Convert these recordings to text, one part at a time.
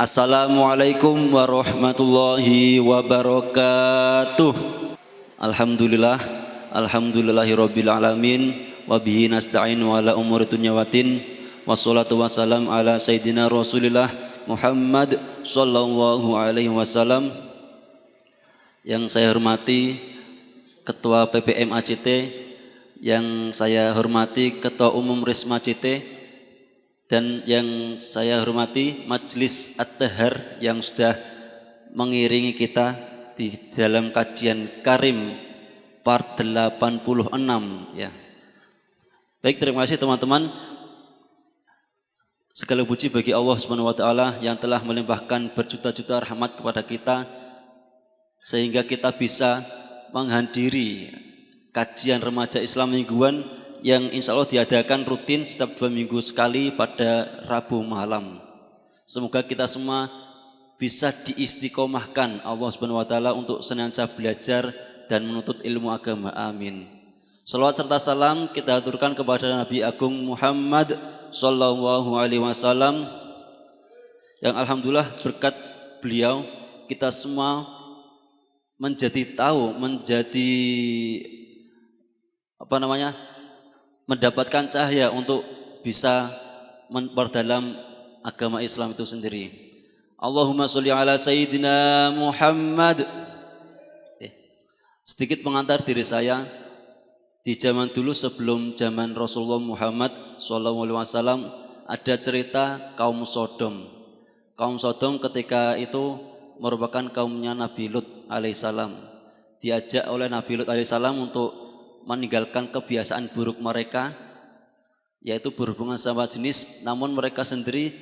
Assalamualaikum warahmatullahi wabarakatuh. Alhamdulillah, alhamdulillahirabbil alamin, wa bihi nasta'inu ala umuri dunya waddin. Wassalatu wassalam ala sayyidina Rasulillah Muhammad sallallahu alaihi wasallam. Yang saya hormati Ketua PPM ACT, yang saya hormati Ketua Umum Risma ACT, dan yang saya hormati Majelis At-Tahar yang sudah mengiringi kita di dalam kajian Karim part 86 ya. Baik, terima kasih teman-teman. Segala puji bagi Allah Subhanahu wa taala yang telah melimpahkan berjuta-juta rahmat kepada kita sehingga kita bisa menghadiri kajian remaja Islam mingguan yang insya Allah diadakan rutin setiap 2 minggu sekali pada Rabu malam. Semoga kita semua bisa diistiqomahkan Allah Subhanahu wa taala untuk senantiasa belajar dan menuntut ilmu agama. Amin. Salawat serta salam kita aturkan kepada Nabi Agung Muhammad sallallahu alaihi wasallam yang alhamdulillah berkat beliau kita semua mendapatkan cahaya untuk bisa memperdalam agama Islam itu sendiri. Allahumma sholli ala sayyidina Muhammad. Sedikit pengantar diri saya. Di zaman dulu sebelum zaman Rasulullah Muhammad SAW ada cerita kaum Sodom. Kaum Sodom ketika itu merupakan kaumnya Nabi Lut alaihissalam. Diajak oleh Nabi Lut alaihissalam untuk meninggalkan kebiasaan buruk mereka, yaitu berhubungan sama jenis, namun mereka sendiri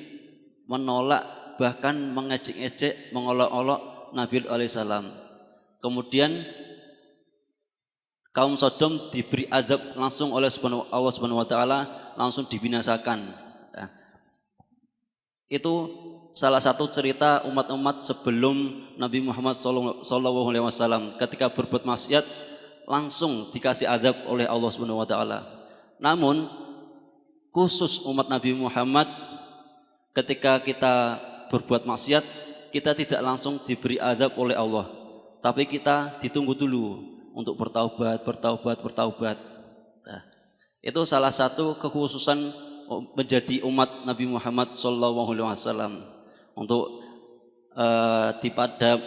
menolak, bahkan mengejek-ejek, mengolok-olok Nabi alaihissalam. Kemudian kaum Sodom diberi azab langsung oleh Allah Subhanahu wa taala, langsung dibinasakan. Nah, itu salah satu cerita umat-umat sebelum Nabi Muhammad SAW ketika berbuat maksiat langsung dikasih azab oleh Allah Subhanahu wa taala. Namun khusus umat Nabi Muhammad, ketika kita berbuat maksiat, kita tidak langsung diberi azab oleh Allah, tapi kita ditunggu dulu untuk bertaubat. Nah, itu salah satu kekhususan menjadi umat Nabi Muhammad SAW. Untuk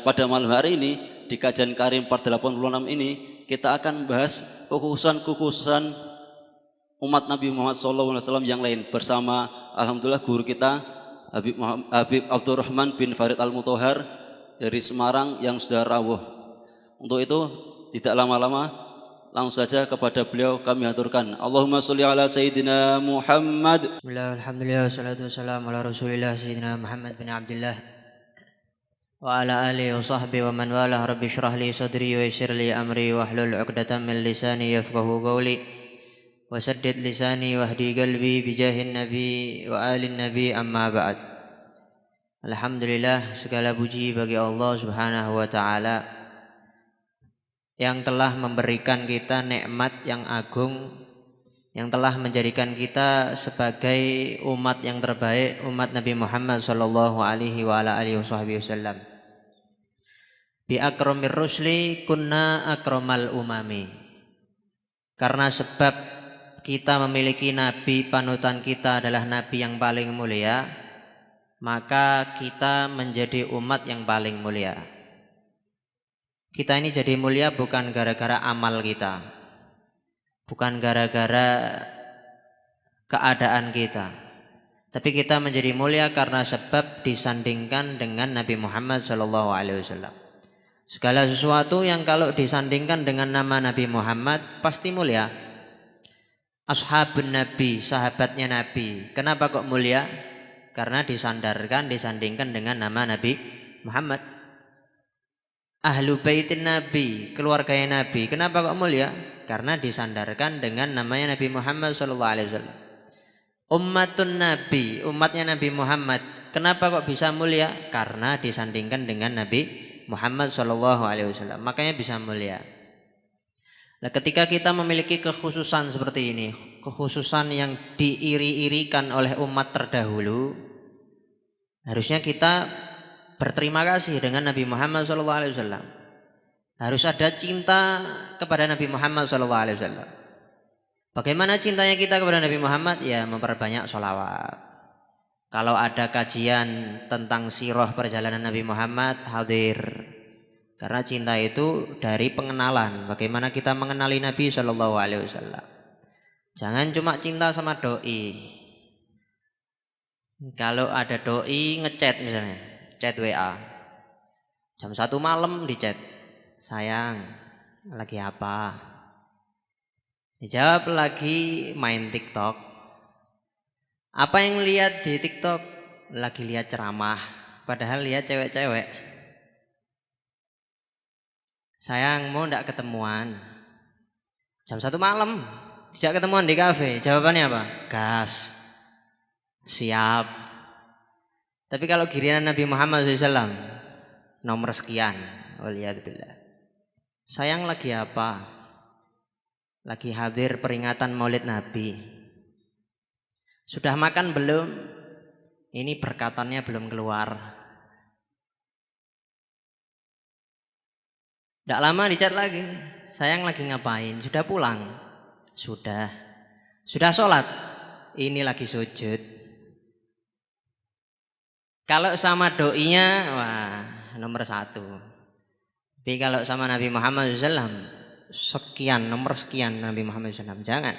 pada malam hari ini di kajian Karim part 86 ini kita akan bahas kekhususan umat Nabi Muhammad SAW yang lain bersama alhamdulillah guru kita Habib Abdurrahman bin Farid Al-Mutahhar dari Semarang yang sudah rawuh. Untuk itu tidak lama-lama langsung saja kepada beliau kami aturkan. Allahumma sholli ala sayyidina Muhammad. Bismillah, alhamdulillah, wassalatu wassalamu ala rasulillah sayyidina Muhammad bin Abdullah wa ala alihi wa sahbihi wa man walah. Rabbi shrah li sadri wa yassir li amri wa hlul 'uqdatam min lisani yafqahu qawli wa saddid lisani wahdi qalbi bi jahin nabi wa alin nabi, amma ba'd. Alhamdulillah, segala puji bagi Allah Subhanahu wa taala yang telah memberikan kita nikmat yang agung, yang telah menjadikan kita sebagai umat yang terbaik, umat Nabi Muhammad sallallahu alaihi wa ala alihi wasallam. Bi akramir rusli kunna akramal umami. Karena sebab kita memiliki nabi, panutan kita adalah nabi yang paling mulia, maka kita menjadi umat yang paling mulia. Kita ini jadi mulia bukan gara-gara amal kita, bukan gara-gara keadaan kita, tapi kita menjadi mulia karena sebab disandingkan dengan Nabi Muhammad SAW. Segala sesuatu yang kalau disandingkan dengan nama Nabi Muhammad pasti mulia. Ashabun Nabi, sahabatnya Nabi, kenapa kok mulia? Karena disandingkan dengan nama Nabi Muhammad. Ahlu baitin Nabi, keluarganya Nabi, kenapa kok mulia? Karena disandarkan dengan namanya Nabi Muhammad SAW. Ummatun Nabi, umatnya Nabi Muhammad, kenapa kok bisa mulia? Karena disandingkan dengan Nabi Muhammad SAW, makanya bisa mulia. Nah, ketika kita memiliki kekhususan seperti ini, kekhususan yang diiri-irikan oleh umat terdahulu, harusnya kita berterima kasih dengan Nabi Muhammad SAW. Harus ada cinta kepada Nabi Muhammad SAW. Bagaimana cintanya kita kepada Nabi Muhammad? Ya memperbanyak sholawat. Kalau ada kajian tentang sirah perjalanan Nabi Muhammad, hadir. Karena cinta itu dari pengenalan. Bagaimana kita mengenali Nabi SAW. Jangan cuma cinta sama doi. Kalau ada doi ngechat misalnya, chat WA, jam 1 malam di chat, sayang lagi apa? Dijawab lagi main TikTok. Apa yang lihat di TikTok? Lagi lihat ceramah, padahal lihat cewek-cewek. Sayang mau ndak ketemuan? Jam 1 malam, tidak ketemuan di kafe. Jawabannya apa? Gas. Siap. Tapi kalau giliran Nabi Muhammad SAW, nomor sekian, waliyadzubillah. Sayang lagi apa? Lagi hadir peringatan Maulid Nabi. Sudah makan belum? Ini berkatannya belum keluar. Tidak lama dicat lagi. Sayang lagi ngapain? Sudah pulang? Sudah. Sudah sholat? Ini lagi sujud. Kalau sama doinya, wah nomor 1. Tapi kalau sama Nabi Muhammad SAW, sekian, nomor sekian Nabi Muhammad SAW. Jangan.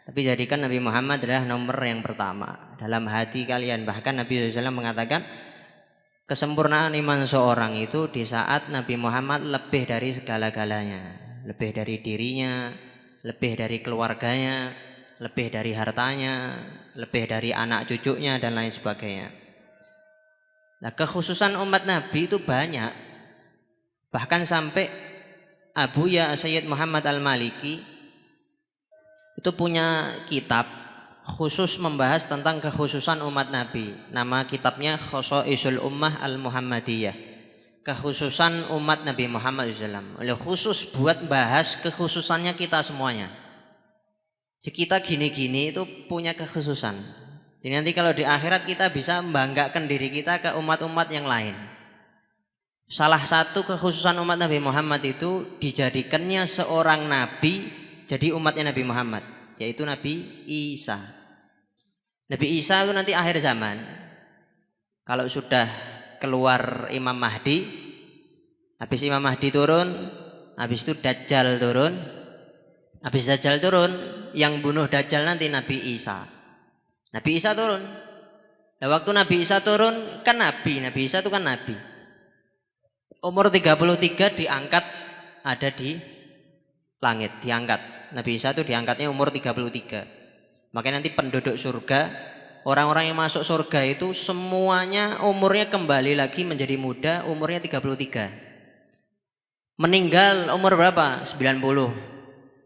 Tapi jadikan Nabi Muhammad adalah nomor yang pertama dalam hati kalian. Bahkan Nabi SAW mengatakan, kesempurnaan iman seorang itu di saat Nabi Muhammad lebih dari segala-galanya. Lebih dari dirinya, lebih dari keluarganya, lebih dari hartanya, lebih dari anak cucunya dan lain sebagainya. Nah, kekhususan umat Nabi itu banyak. Bahkan sampai Abu Ya Sayyid Muhammad Al-Maliki itu punya kitab khusus membahas tentang kekhususan umat Nabi. Nama kitabnya Khosaisul Ummah Al-Muhammadiyah. Kekhususan umat Nabi Muhammad SAW. Oleh khusus buat bahas kekhususannya kita semuanya. Jadi kita gini-gini itu punya kekhususan. Jadi nanti kalau di akhirat kita bisa membanggakan diri kita ke umat-umat yang lain. Salah satu kekhususan umat Nabi Muhammad itu dijadikannya seorang nabi jadi umatnya Nabi Muhammad, yaitu Nabi Isa. Nabi Isa itu nanti akhir zaman. Kalau sudah keluar Imam Mahdi, habis Imam Mahdi turun, habis itu Dajjal turun. Habis Dajjal turun, yang bunuh Dajjal nanti Nabi Isa. Nabi Isa turun. Nah, waktu Nabi Isa turun kan Nabi Isa itu kan Nabi. Umur 33 diangkat ada di langit, diangkat. Nabi Isa itu diangkatnya umur 33. Makanya nanti penduduk surga, orang-orang yang masuk surga itu semuanya umurnya kembali lagi menjadi muda, umurnya 33. Meninggal umur berapa? 90.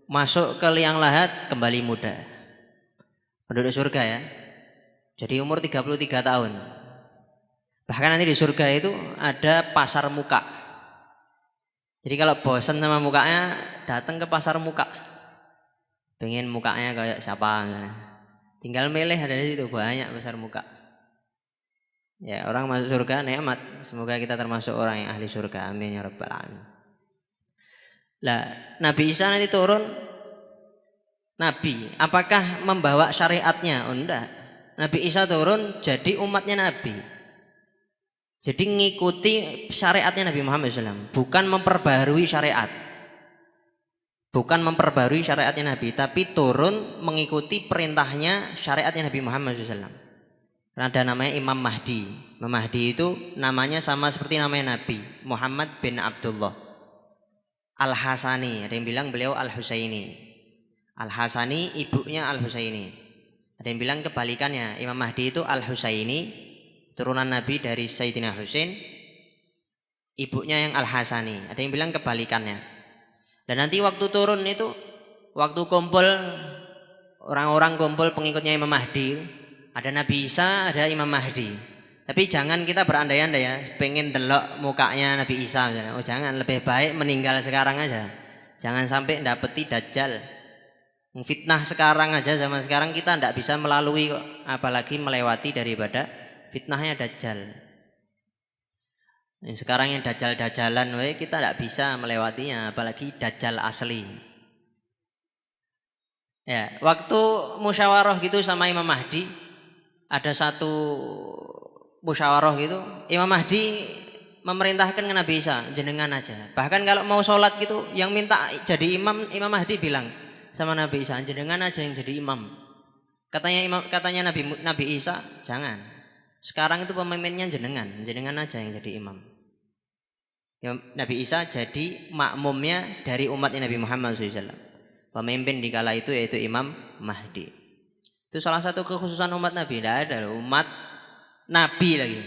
Masuk ke liang lahat kembali muda. Penduduk surga ya. Jadi umur 33 tahun. Bahkan nanti di surga itu ada pasar muka. Jadi kalau bosan sama mukanya, datang ke pasar muka. Pengen mukanya kayak siapa misalnya. Tinggal milih, ada di situ banyak pasar muka. Ya, orang masuk surga nikmat. Semoga kita termasuk orang yang ahli surga. Amin ya rabbal alamin. Lah, Nabi Isa nanti turun. Nabi, apakah membawa syariatnya? Oh enggak. Nabi Isa turun jadi umatnya Nabi. Jadi ngikuti syariatnya Nabi Muhammad SAW. Bukan memperbarui syariat. Bukan memperbarui syariatnya Nabi, tapi turun mengikuti perintahnya syariatnya Nabi Muhammad SAW. Karena ada namanya Imam Mahdi. Imam Mahdi itu namanya sama seperti namanya Nabi, Muhammad bin Abdullah Al-Hasani. Ada yang bilang beliau Al-Husaini. Al-Hasani ibunya Al-Husaini. Ada yang bilang kebalikannya, Imam Mahdi itu Al-Husaini, turunan Nabi dari Sayyidina Husain, ibunya yang Al-Hasani. Ada yang bilang kebalikannya. Dan nanti waktu turun itu, waktu kumpul orang-orang kumpul pengikutnya Imam Mahdi, ada Nabi Isa, ada Imam Mahdi. Tapi jangan kita berandai-andai ya, pengen delok mukanya Nabi Isa misalnya. Oh jangan, lebih baik meninggal sekarang aja. Jangan sampai dapeti Dajjal. Fitnah sekarang aja, zaman sekarang kita tidak bisa melalui, apalagi melewati daripada fitnahnya Dajjal. Sekarang yang dajjal-dajjalan kita tidak bisa melewatinya, apalagi dajjal asli. Ya, waktu musyawarah gitu sama Imam Mahdi, ada satu musyawarah gitu, Imam Mahdi memerintahkan ke Nabi Isa, jenengan aja. Bahkan kalau mau sholat gitu, yang minta jadi imam, Imam Mahdi bilang sama Nabi Isa, jenengan aja yang jadi imam. Katanya Nabi Isa, jangan. Sekarang itu pemimpinnya jenengan aja yang jadi imam. Nabi Isa jadi makmumnya dari umatnya Nabi Muhammad SAW. Pemimpin di kala itu yaitu Imam Mahdi. Itu salah satu kekhususan umat Nabi. Tidak ada umat Nabi lagi.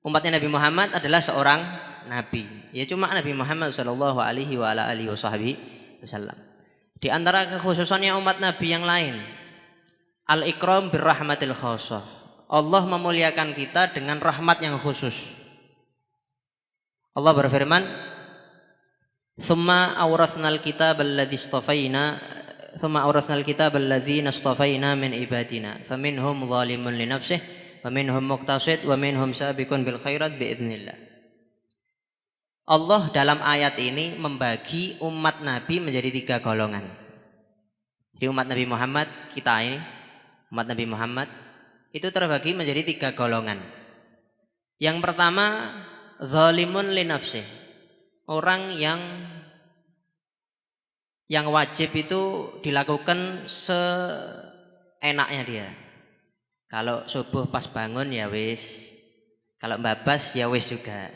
Umatnya Nabi Muhammad adalah seorang Nabi. Ya cuma Nabi Muhammad Sallallahu Alaihi Wasallam. Di antara kekhususannya umat Nabi yang lain, al-ikram birrahmatil khassah. Allah memuliakan kita dengan rahmat yang khusus. Allah berfirman, "Tsumma awrathnal kitaba alladzi istafaina min ibadina, faminhum zalimun li nafsihi wa minhum muqtasid wa minhum sabiqun bil khairat biidznillah." Allah dalam ayat ini membagi umat Nabi menjadi 3 golongan. Di umat Nabi Muhammad, kita ini umat Nabi Muhammad itu terbagi menjadi 3 golongan. Yang pertama, zalimun li nafsih. Orang yang wajib itu dilakukan seenaknya dia. Kalau subuh pas bangun ya wis, kalau babas ya wis juga.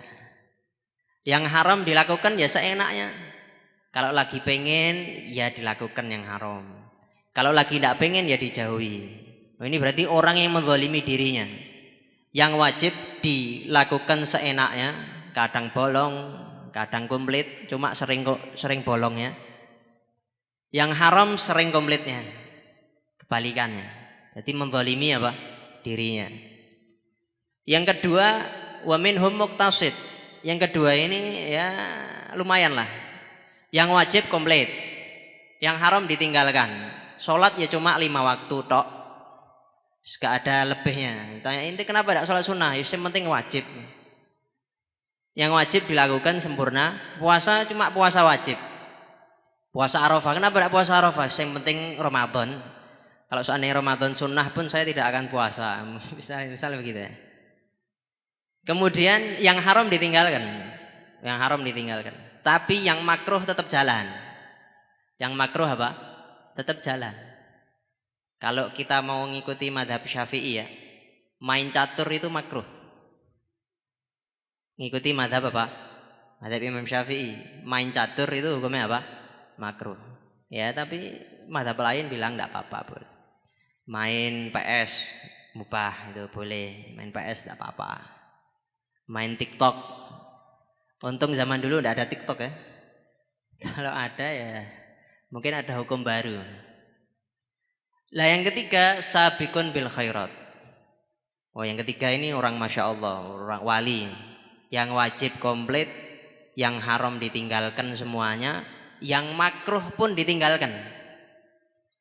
Yang haram dilakukan ya seenaknya. Kalau lagi pengen ya dilakukan yang haram. Kalau lagi tidak pengen ya dijauhi. Ini berarti orang yang menzalimi dirinya. Yang wajib dilakukan seenaknya, kadang bolong, kadang komplit, cuma sering bolongnya. Yang haram sering komplitnya, kebalikannya. Jadi menzalimi apa? Dirinya. Yang kedua, wa minhum muqtasid. Yang kedua ini ya lumayan lah. Yang wajib komplit, yang haram ditinggalkan. Sholat ya cuma 5 waktu tok, gak ada lebihnya. Tanya inti kenapa tidak sholat sunnah? Yang penting wajib. Yang wajib dilakukan sempurna. Puasa cuma puasa wajib. Puasa Arafah, kenapa tidak puasa Arafah? Yang penting Ramadan. Kalau seandainya Ramadan sunnah pun saya tidak akan puasa. Misal begitu ya. Kemudian yang haram ditinggalkan. Yang haram ditinggalkan. Tapi yang makruh tetap jalan. Yang makruh apa? Tetap jalan. Kalau kita mau mengikuti madhab Syafi'i ya, main catur itu makruh. Ngikuti madhab apa? Madhab Imam Syafi'i. Main catur itu hukumnya apa? Makruh. Ya tapi madhab lain bilang tidak apa-apa boleh. Main PS mubah itu boleh. Main PS tidak apa-apa. Main TikTok. Untung zaman dulu tidak ada TikTok ya. Kalau ada ya mungkin ada hukum baru. Lah yang ketiga, sabiqun bil khairat. Oh yang ketiga ini orang Masya Allah, orang wali. Yang wajib komplit, yang haram ditinggalkan semuanya, yang makruh pun ditinggalkan.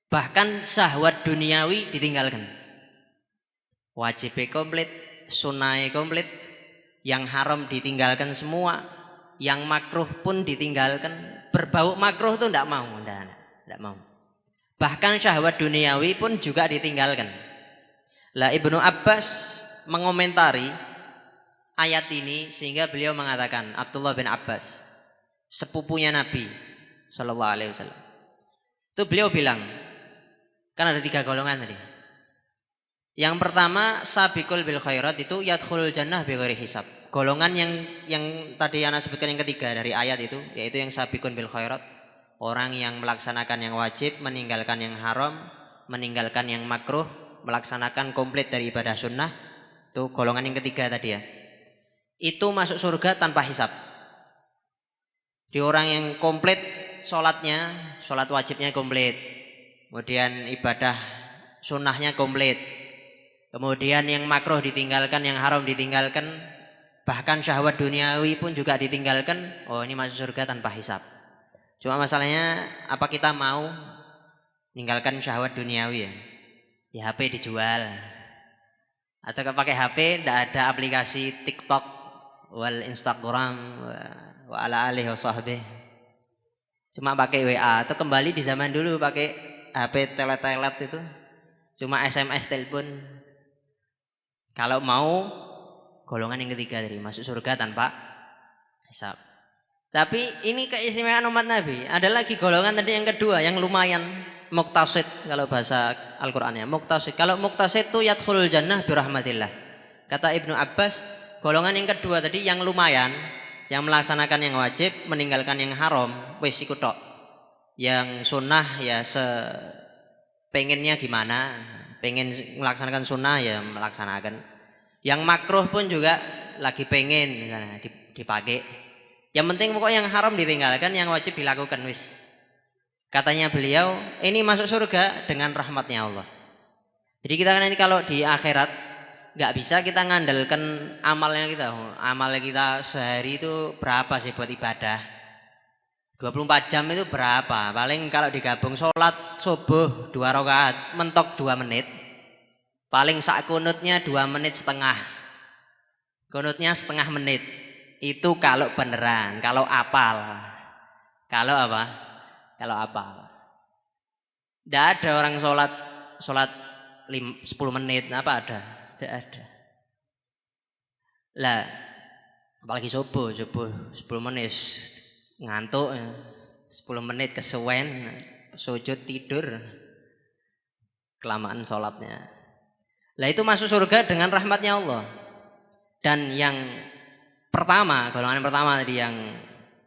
Bahkan syahwat duniawi ditinggalkan. Wajib komplit, sunnah komplit, yang haram ditinggalkan semua, yang makruh pun ditinggalkan. Berbau makruh itu tidak mau, tidak mau. Bahkan syahwat duniawi pun juga ditinggalkan. Lah Ibnu Abbas mengomentari ayat ini sehingga beliau mengatakan, Abdullah bin Abbas, sepupunya Nabi Sallallahu Alaihi Wasallam, itu beliau bilang, kan ada 3 golongan tadi. Yang pertama sabiqul bil khairat itu yadkhulul jannah bighairi hisab. Golongan yang tadi Ana sebutkan yang ketiga dari ayat itu, yaitu yang sabiqun bil khairat. Orang yang melaksanakan yang wajib, meninggalkan yang haram, meninggalkan yang makruh, melaksanakan komplit dari ibadah sunnah. Itu golongan yang ketiga tadi ya. Itu masuk surga tanpa hisab. Di orang yang komplit sholatnya, sholat wajibnya komplit. Kemudian ibadah sunnahnya komplit. Kemudian yang makruh ditinggalkan, yang haram ditinggalkan. Bahkan syahwat duniawi pun juga ditinggalkan. Oh ini masuk surga tanpa hisab. Cuma masalahnya apa kita mau meninggalkan syahwat duniawi ya? Ya HP dijual. Atau kalau pakai HP tidak ada aplikasi TikTok, wal Instagram wa ala alihi wa sahbihi. Cuma pakai WA atau kembali di zaman dulu pakai HP telet-telet itu. Cuma SMS telepon. Kalau mau golongan yang ketiga tadi masuk surga tanpa hisab. Tapi ini keistimewaan umat Nabi. Ada lagi golongan tadi yang kedua yang lumayan muqtasid kalau bahasa Al-Qur'annya. Muqtasid. Kalau muqtasid itu yadkhulul jannah birahmatillah. Kata Ibnu Abbas, golongan yang kedua tadi yang lumayan, yang melaksanakan yang wajib, meninggalkan yang haram, wis iku tok. Yang sunnah ya pengennya gimana, pengen melaksanakan sunnah ya melaksanakan. Yang makruh pun juga lagi pengen misalnya dipakai. Yang penting pokoknya yang haram ditinggalkan, yang wajib dilakukan wis. Katanya beliau, ini masuk surga dengan rahmatnya Allah. Jadi kita nanti kalau di akhirat nggak bisa kita ngandalkan amalnya kita. Amalnya kita sehari itu berapa sih buat ibadah? 24 jam itu berapa? Paling kalau digabung sholat subuh 2 rakaat mentok 2 menit. Paling sak kunutnya 2 menit setengah. Kunutnya setengah menit. Itu kalau beneran, kalau apal. Kalau apa? Kalau apal. Tidak ada orang sholat 10 menit, apa ada? Tidak ada. Lah, apalagi subuh 10 menit ngantuk, 10 menit kesuwen, sujud tidur, kelamaan sholatnya. Lah itu masuk surga dengan rahmatnya Allah. Dan yang pertama, golongan pertama tadi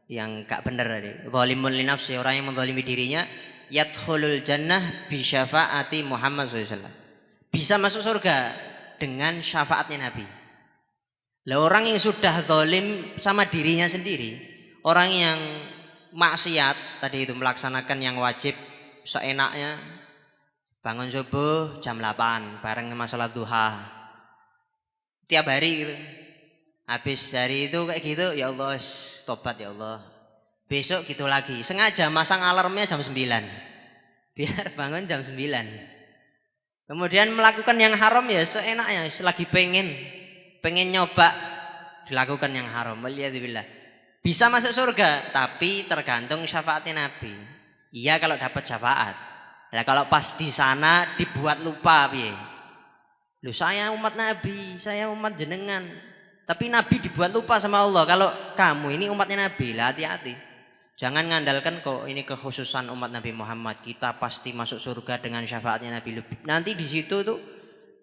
yang gak benar tadi, zalimun li nafsi, orang yang menzalimi dirinya, yadkhulul jannah bi syafaati Muhammad SAW. Bisa masuk surga dengan syafaatnya Nabi. Lah orang yang sudah zalim sama dirinya sendiri, orang yang maksiat tadi itu melaksanakan yang wajib seenaknya, bangun subuh jam 8 bareng sama sholat duha tiap hari gitu. Habis hari itu kayak gitu, ya Allah tobat ya Allah. Besok gitu lagi, sengaja masang alarmnya jam 9 biar bangun jam 9. Kemudian melakukan yang haram ya seenaknya, lagi pengen nyoba dilakukan yang haram. Waliyadzubillah. Bisa masuk surga tapi tergantung syafaatnya Nabi. Iya kalau dapat syafaat. Nah, kalau pas di sana dibuat lupa piye? Loh saya umat Nabi, saya umat jenengan. Tapi Nabi dibuat lupa sama Allah. Kalau kamu ini umatnya Nabi, lah hati-hati. Jangan ngandalkan kok ini kekhususan umat Nabi Muhammad. Kita pasti masuk surga dengan syafaatnya Nabi. Nanti di situ tuh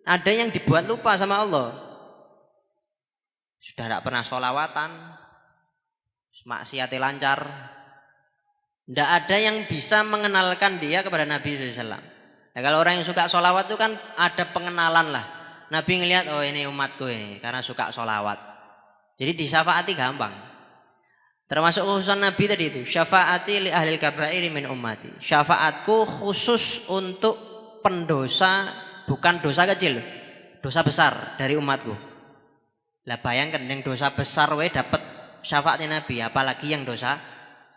ada yang dibuat lupa sama Allah. Sudah tidak pernah sholawatan, maksiatnya lancar. Tidak ada yang bisa mengenalkan dia kepada Nabi SAW. Nah, kalau orang yang suka sholawat itu kan ada pengenalan lah. Nabi ngelihat, oh ini umatku ini karena suka sholawat. Jadi disyafaati gampang. Termasuk khususan Nabi tadi itu, syafaati li ahlil kabairi min ummati. Syafaatku khusus untuk pendosa, bukan dosa kecil, dosa besar dari umatku. Lah bayangkan yang dosa besar dapat syafaatnya Nabi, apalagi yang dosa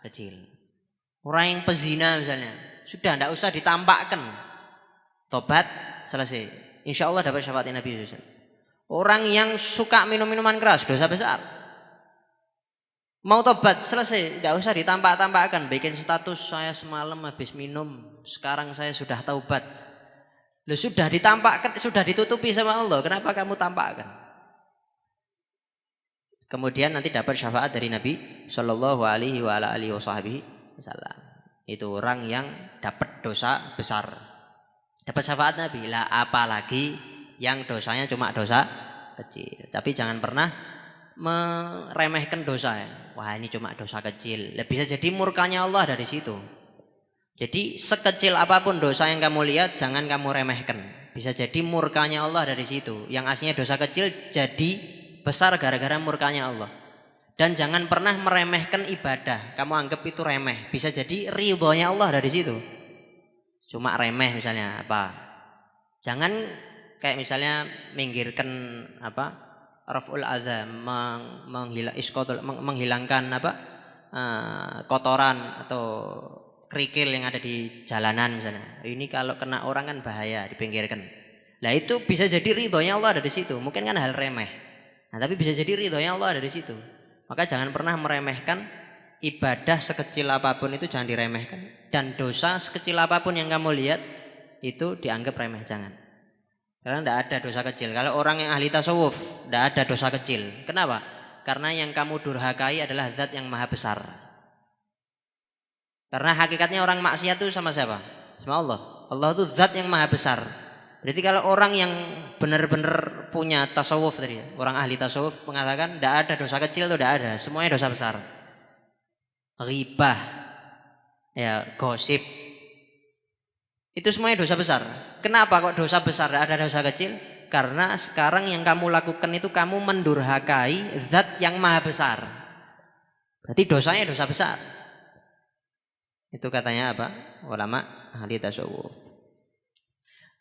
kecil. Orang yang pezina misalnya, sudah tidak usah ditampakkan, tobat selesai, insya Allah dapat syafaatnya Nabi SAW. Orang yang suka minum-minuman keras, dosa besar, mau tobat selesai, tidak usah ditampak-tampakkan, bikin status saya semalam habis minum, sekarang saya sudah taubat. Loh, sudah ditampakkan, sudah ditutupi sama Allah, kenapa kamu tampakkan? Kemudian nanti dapat syafaat dari Nabi Shallallahu Alaihi Wasallam. Itu orang yang dapat dosa besar, dapat syafaat Nabi. Lah apalagi yang dosanya cuma dosa kecil. Tapi jangan pernah meremehkan dosa ya. Wah ini cuma dosa kecil. Lah bisa jadi murkanya Allah dari situ. Jadi sekecil apapun dosa yang kamu lihat jangan kamu remehkan. Bisa jadi murkanya Allah dari situ. Yang aslinya dosa kecil jadi besar gara-gara murkanya Allah. Dan jangan pernah meremehkan ibadah. Kamu anggap itu remeh. Bisa jadi ridhonya Allah dari situ. Cuma remeh misalnya apa? Jangan kayak misalnya minggirkan apa? Raf'ul adza, menghilangkan apa? Kotoran atau kerikil yang ada di jalanan misalnya. Ini kalau kena orang kan bahaya, dipinggirkan. Nah itu bisa jadi ridhonya Allah dari situ. Mungkin kan hal remeh. Nah, tapi bisa jadi ridhonya Allah ada di situ. Maka jangan pernah meremehkan ibadah sekecil apapun, itu jangan diremehkan. Dan dosa sekecil apapun yang kamu lihat itu dianggap remeh, jangan. Karena tidak ada dosa kecil. Kalau orang yang ahli tasawuf, tidak ada dosa kecil. Kenapa? Karena yang kamu durhakai adalah zat yang maha besar. Karena hakikatnya orang maksiat itu sama siapa? Sama Allah. Allah itu zat yang maha besar. Berarti kalau orang yang benar-benar punya tasawuf tadi, orang ahli tasawuf mengatakan tidak ada dosa kecil, itu tidak ada, semuanya dosa besar. Ghibah, ya, gosip, itu semuanya dosa besar. Kenapa kok dosa besar, tidak ada dosa kecil? Karena sekarang yang kamu lakukan itu kamu mendurhakai zat yang maha besar. Berarti dosanya dosa besar. Itu katanya apa? Ulama ahli tasawuf.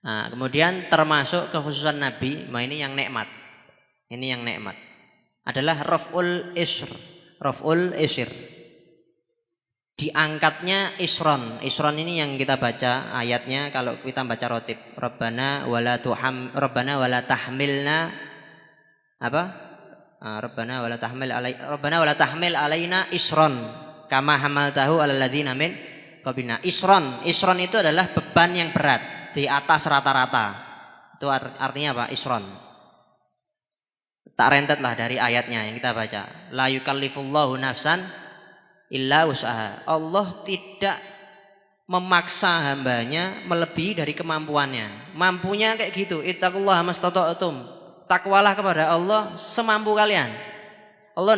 Nah, kemudian termasuk kekhususan Nabi, ini yang nikmat. Ini yang nikmat adalah raf'ul isr. Raf'ul isr. Diangkatnya isron. Isron ini yang kita baca ayatnya kalau kita baca rotib. Rabbana wala tahmilna apa? Rabbana wala tahmil alaina isron kama hamaltahu alal ladzina min qablina. Isron itu adalah beban yang berat di atas rata-rata. Itu artinya apa? Isron. Tak rentet lah dari ayatnya yang kita baca. La yukallifullahu nafsan illa wus'aha. Allah tidak memaksa hambanya melebihi dari kemampuannya. Mampunya kayak gitu. Ittaqullaha mastata'tum. Takwalah kepada Allah semampu kalian. Allah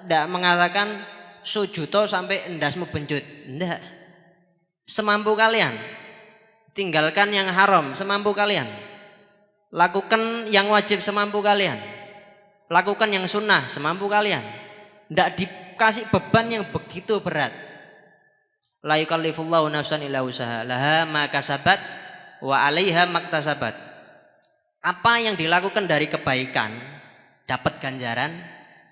tidak mengatakan sujudo sampai endasmu benjut. Tidak. Semampu kalian. Tinggalkan yang haram semampu kalian. Lakukan yang wajib semampu kalian. Lakukan yang sunnah semampu kalian. Tidak dikasih beban yang begitu berat. La yukallifullahu nafsan illa wus'aha laha ma kasabat wa 'alaiha maktasabat. Apa yang dilakukan dari kebaikan dapat ganjaran,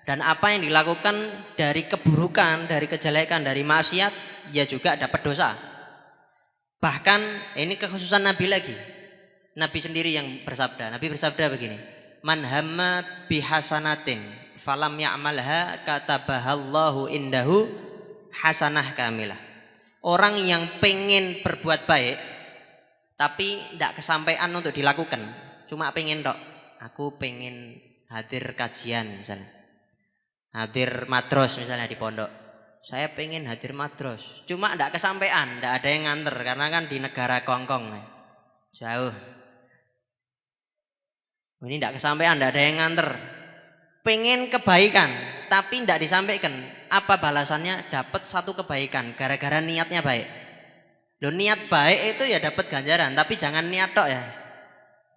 dan apa yang dilakukan dari keburukan, dari kejelekan, dari maksiat, ya juga dapat dosa. Bahkan ini kekhususan Nabi lagi. Nabi sendiri yang bersabda. Nabi bersabda begini, man hamma bihasanatin falam ya'malha katabahallahu indahu hasanah kamilah. Orang yang pengen berbuat baik tapi tidak kesampaian untuk dilakukan, cuma pengen tok. Aku pengen hadir kajian misalnya, hadir madros misalnya di pondok. Saya pengen hadir madros, cuma tidak kesampaian, tidak ada yang nganter karena kan di negara Kongkong jauh. Ini tidak kesampaian, tidak ada yang nganter. Pengen kebaikan tapi tidak disampaikan. Apa balasannya? Dapat satu kebaikan gara-gara niatnya baik. Loh, niat baik itu ya dapat ganjaran, tapi jangan niat tok ya.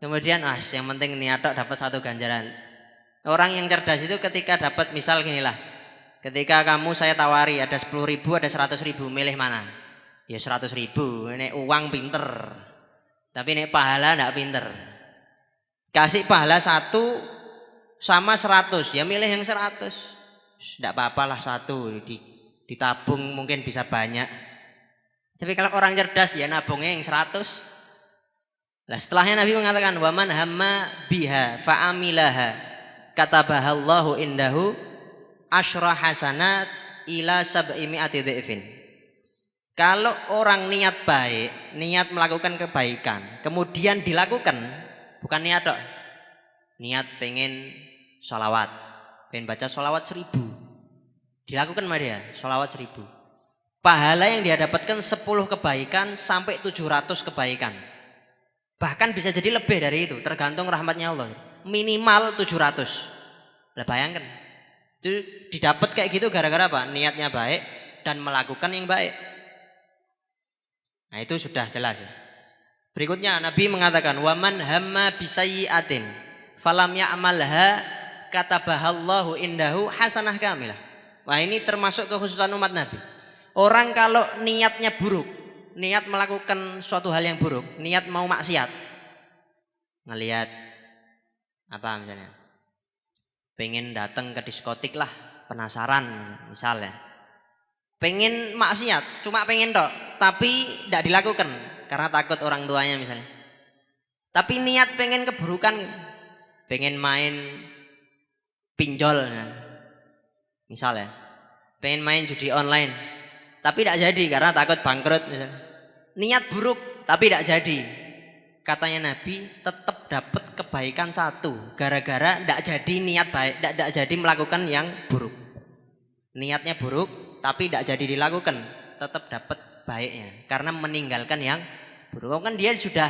Kemudian yang penting niat tok dapat satu ganjaran. Orang yang cerdas itu ketika dapat, misal ginilah, ketika kamu saya tawari ada 10.000 ada 100.000, milih mana? Ya 100.000. Ini uang pinter, tapi ini pahala tidak pinter. Kasih pahala 1 sama 100, ya milih yang 100. Tidak apa-apalah 1 ditabung mungkin bisa banyak. Tapi kalau orang cerdas ya nabungnya yang 100. Nah, setelahnya Nabi mengatakan waman hamma biha fa'amilaha katabahallahu indahu asyra hasanat ila sab'imi'ati dhifin. Kalau orang niat baik, niat melakukan kebaikan, kemudian dilakukan, bukan niat dok, niat pengen sholawat, pengen baca sholawat 1000, dilakukan sama dia sholawat 1000, pahala yang dia dapatkan 10 kebaikan sampai 700 kebaikan, bahkan bisa jadi lebih dari itu, tergantung rahmatnya Allah. Minimal 700. Lah bayangkan, itu didapat kayak gitu gara-gara apa? Niatnya baik dan melakukan yang baik. Nah itu sudah jelas ya. Berikutnya Nabi mengatakan waman hamma bisayyi'atin falam ya'malha katabahallahu indahu hasanah kamilah. Wah, ini termasuk kekhususan umat Nabi. Orang kalau niatnya buruk, niat melakukan suatu hal yang buruk, niat mau maksiat, ngelihat apa misalnya, pengen datang ke diskotik lah, penasaran misalnya, pengen maksiat, cuma pengen tok, tapi tidak dilakukan karena takut orang tuanya misalnya. Tapi niat pengen keburukan, pengen main pinjol. Misal ya, pengen main judi online, tapi tidak jadi karena takut bangkrut. Misalnya. Niat buruk, tapi tidak jadi. Katanya Nabi, tetap dapat kebaikan satu. Gara-gara tidak jadi niat baik, tidak jadi melakukan yang buruk. Niatnya buruk, tapi tidak jadi dilakukan, tetap dapat baiknya. Karena meninggalkan yang buruk. Kan dia sudah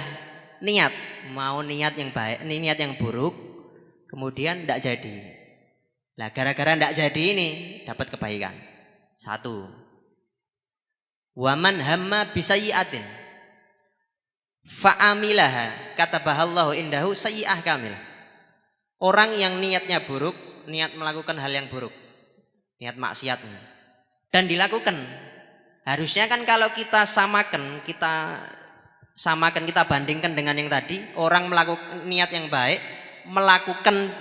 niat, mau niat yang baik, niat yang buruk, kemudian tidak jadi. Nah gara-gara tidak jadi ini dapat kebaikan. Satu. Waman hamma bisayyi'atin fa'amilaha katabahallahu indahu sayyi'ah kamilah. Orang yang niatnya buruk, niat melakukan hal yang buruk, niat maksiat dan dilakukan. Harusnya kan kalau kita samakan, kita bandingkan dengan yang tadi, orang melakukan niat yang baik, melakukan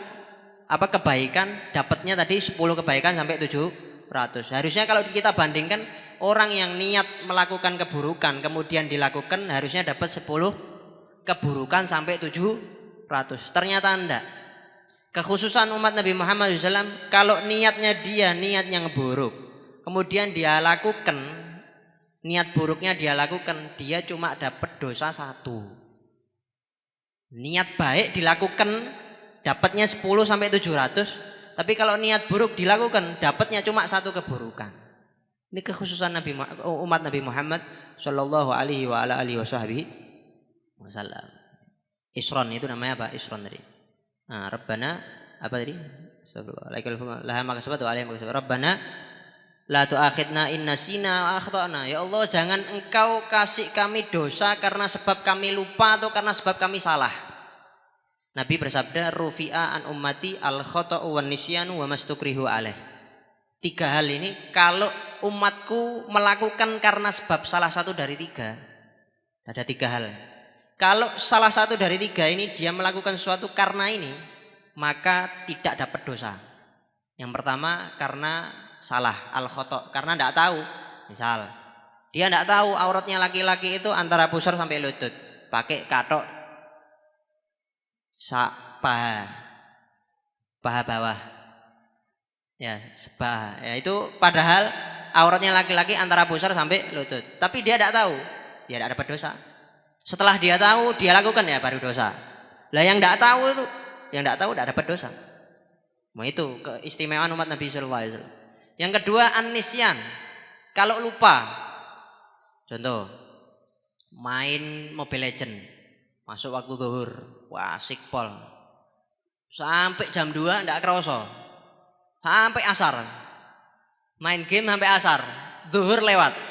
kebaikan, dapatnya tadi 10 kebaikan sampai 700. Harusnya kalau kita bandingkan, orang yang niat melakukan keburukan kemudian dilakukan harusnya dapat 10 keburukan sampai 700. Ternyata enggak. Kekhususan umat Nabi Muhammad SAW, kalau niatnya dia niat yang buruk, kemudian dia lakukan, niat buruknya dia lakukan, dia cuma dapat dosa 1. Niat baik dilakukan dapatnya 10 sampai 700, tapi kalau niat buruk dilakukan dapatnya cuma 1 keburukan. Ini kekhususan umat Nabi Muhammad sallallahu alaihi wa ala alihi wasallam. Isron itu namanya apa? Isron tadi. Nah, Rabbana apa tadi? Astagfirullah. Laha makasabat wa alaihi makasabat. Rabbana la tu'akhidna in nasina wa akhtana. Ya Allah, jangan Engkau kasih kami dosa karena sebab kami lupa atau karena sebab kami salah. Nabi bersabda, rufi'a an ummati al khata'u wan nisyanu wa mastukrihu alaih. 3 hal ini kalau umatku melakukan karena sebab salah satu dari 3. Ada 3 hal. Kalau salah satu dari 3 ini dia melakukan sesuatu karena ini, maka tidak dapat dosa. Yang pertama karena salah, al khata', karena tidak tahu. Misal dia tidak tahu auratnya laki-laki itu antara pusar sampai lutut, pakai katok paha bawah ya, sepaha ya, itu padahal auratnya laki-laki antara pusar sampai lutut, tapi dia tidak tahu, dia tidak dapat dosa. Setelah dia tahu, dia lakukan, ya baru dosa. Lah yang tidak tahu itu, yang tidak tahu tidak dapat dosa. Nah, itu keistimewaan umat Nabi SAW. Yang kedua an-nisyan, kalau lupa. Contoh main Mobile Legend, masuk waktu zuhur, wah asik pol, sampai jam 2 ndak kerasa, sampai asar, main game sampai asar, zuhur lewat.